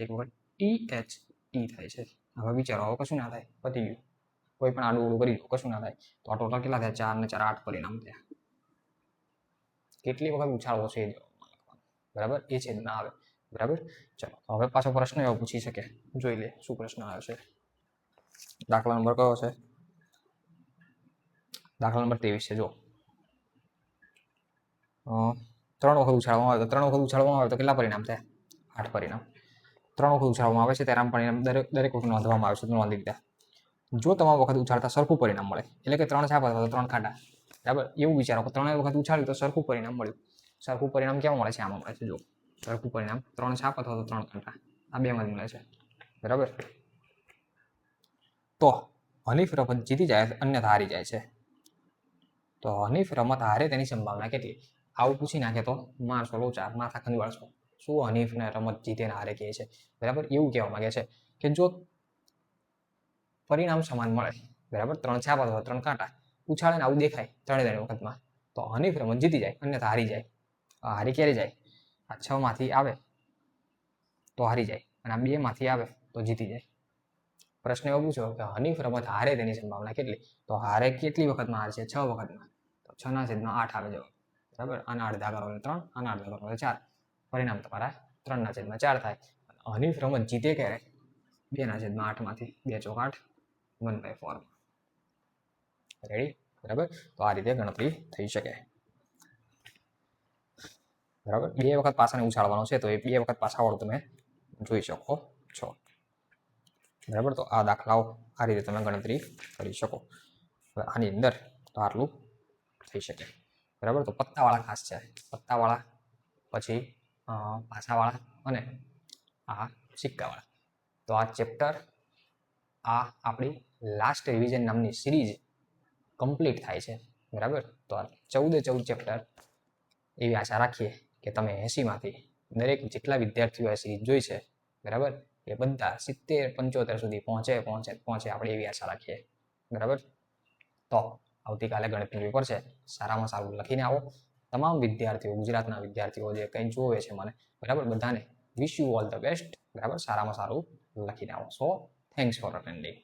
એક વખત ટી એચ ટી થાય છે. હવે વિચારો, હવે કશું ના થાય, પતી ગયું. કોઈ પણ આડું ઉડું કરી દો, કશું ના થાય. તો આ ટોટલ કેટલા થયા? 4 ને 4 8 પરિણામ થયા. કેટલી વખત ઉછાળવો છે એ લખવાનું. બરાબર. એ છે ના આવે. બરાબર. ચલો હવે પાછો પ્રશ્ન એવો પૂછી શકે, જોઈ લે શું પ્રશ્ન આવ્યો છે. દાખલા નંબર કયો છે? દાખલા નંબર 23 છે. જો 3 વખત ઉછાળવામાં આવે તો 3 વખત ઉછાળવામાં આવે તો કેટલા પરિણામ થાય? 8 પરિણામ. 3 વખત ઉછાળવામાં આવે છે ત્યારે આમ પરિણામ દરેક વખત નોંધવામાં આવે છે. નોંધી લીધા. જો તમામ વખત ઉછાળતા સરખું પરિણામ મળે, એટલે કે 3 છાપ અથવા તો 3 કાંટા. બરાબર. એવું વિચારો કે 3 વખત ઉછાળ્યું તો સરખું પરિણામ મળ્યું. સરખું પરિણામ કેવું મળે છે? આમાં મળે છે. જો સરખું પરિણામ 3 છાપ અથવા તો 3 કાંટા, આ બેમાં જ મળે છે. બરાબર. તો હનીફ રમત જીતી જાય, અન્યથા હારી જાય છે. તો હનીફ રમત હારે તેની સંભાવના કેટલી? આવું પૂછી નાખે તો મારશો લોચા, માથા ખંજવાળશો. શું હનીફને રમત જીતે ને હારે કહે છે? બરાબર. એવું કહેવા માંગે છે કે જો પરિણામ સમાન મળે, બરાબર, 3 છાપ અથવા 3 કાંટા ઉછાળે ને આવું દેખાય 3 વખતમાં, તો હનીફ રમત જીતી જાય, અન્યથા હારી જાય. હારી ક્યારે જાય? આ 6 માંથી આવે તો હારી જાય, અને આ 2 માંથી આવે તો જીતી જાય. પ્રશ્ન એવો પૂછ્યો કે હનીફ રમત હારે તેની સંભાવના કેટલી? તો હારે કેટલી વખતમાં હારશે? 6 વખતમાં. તો 6/8 આવે જવાબ. બરાબર. આના અડધા કરો એટલે 3, આના અડધા કરો એટલે 4. પરિણામ તમારા 3/4 થાય. હનીફ રમત જીતે ક્યારે? 2/8 માંથી. 2 ચોક 8, 1/4. રેડી? બરાબર. તો આ રીતે ગણતરી થઈ શકે. બરાબર. 2 વખત પાસાને ઉછાળવાનો છે તો એ 2 વખત પાસાવાળો તમે જોઈ શકો છો. બરાબર. તો આ દાખલાઓ આ રીતે તમે ગણતરી કરી શકો. હવે આની અંદર તો આટલું થઈ શકે. બરાબર. તો પત્તાવાળા ખાસ છે. પત્તાવાળા, પછી પાસાવાળા અને આ સિક્કાવાળા. તો આ ચેપ્ટર, આ આપણી લાસ્ટ રિવિઝન નામની સિરીઝ કમ્પ્લીટ થાય છે. બરાબર. તો આ 14 ચેપ્ટર, એવી આશા રાખીએ કે તમે 80માંથી દરેક જેટલા વિદ્યાર્થીઓ આ સિરીઝ જોઈ છે, બરાબર, એ બધા 70-75 સુધી પહોંચે આપણે એવી આશા રાખીએ. બરાબર. તો આવતીકાલે ગણિતનું પેપર છે, સારામાં સારું લખીને આવો. તમામ વિદ્યાર્થીઓ, ગુજરાતના વિદ્યાર્થીઓ જે કંઈ જોવે છે મને, બરાબર, બધાને wish you all the best. બરાબર. સારામાં સારું લખીને આવો. સો થેન્ક્સ ફોર અટેન્ડિંગ.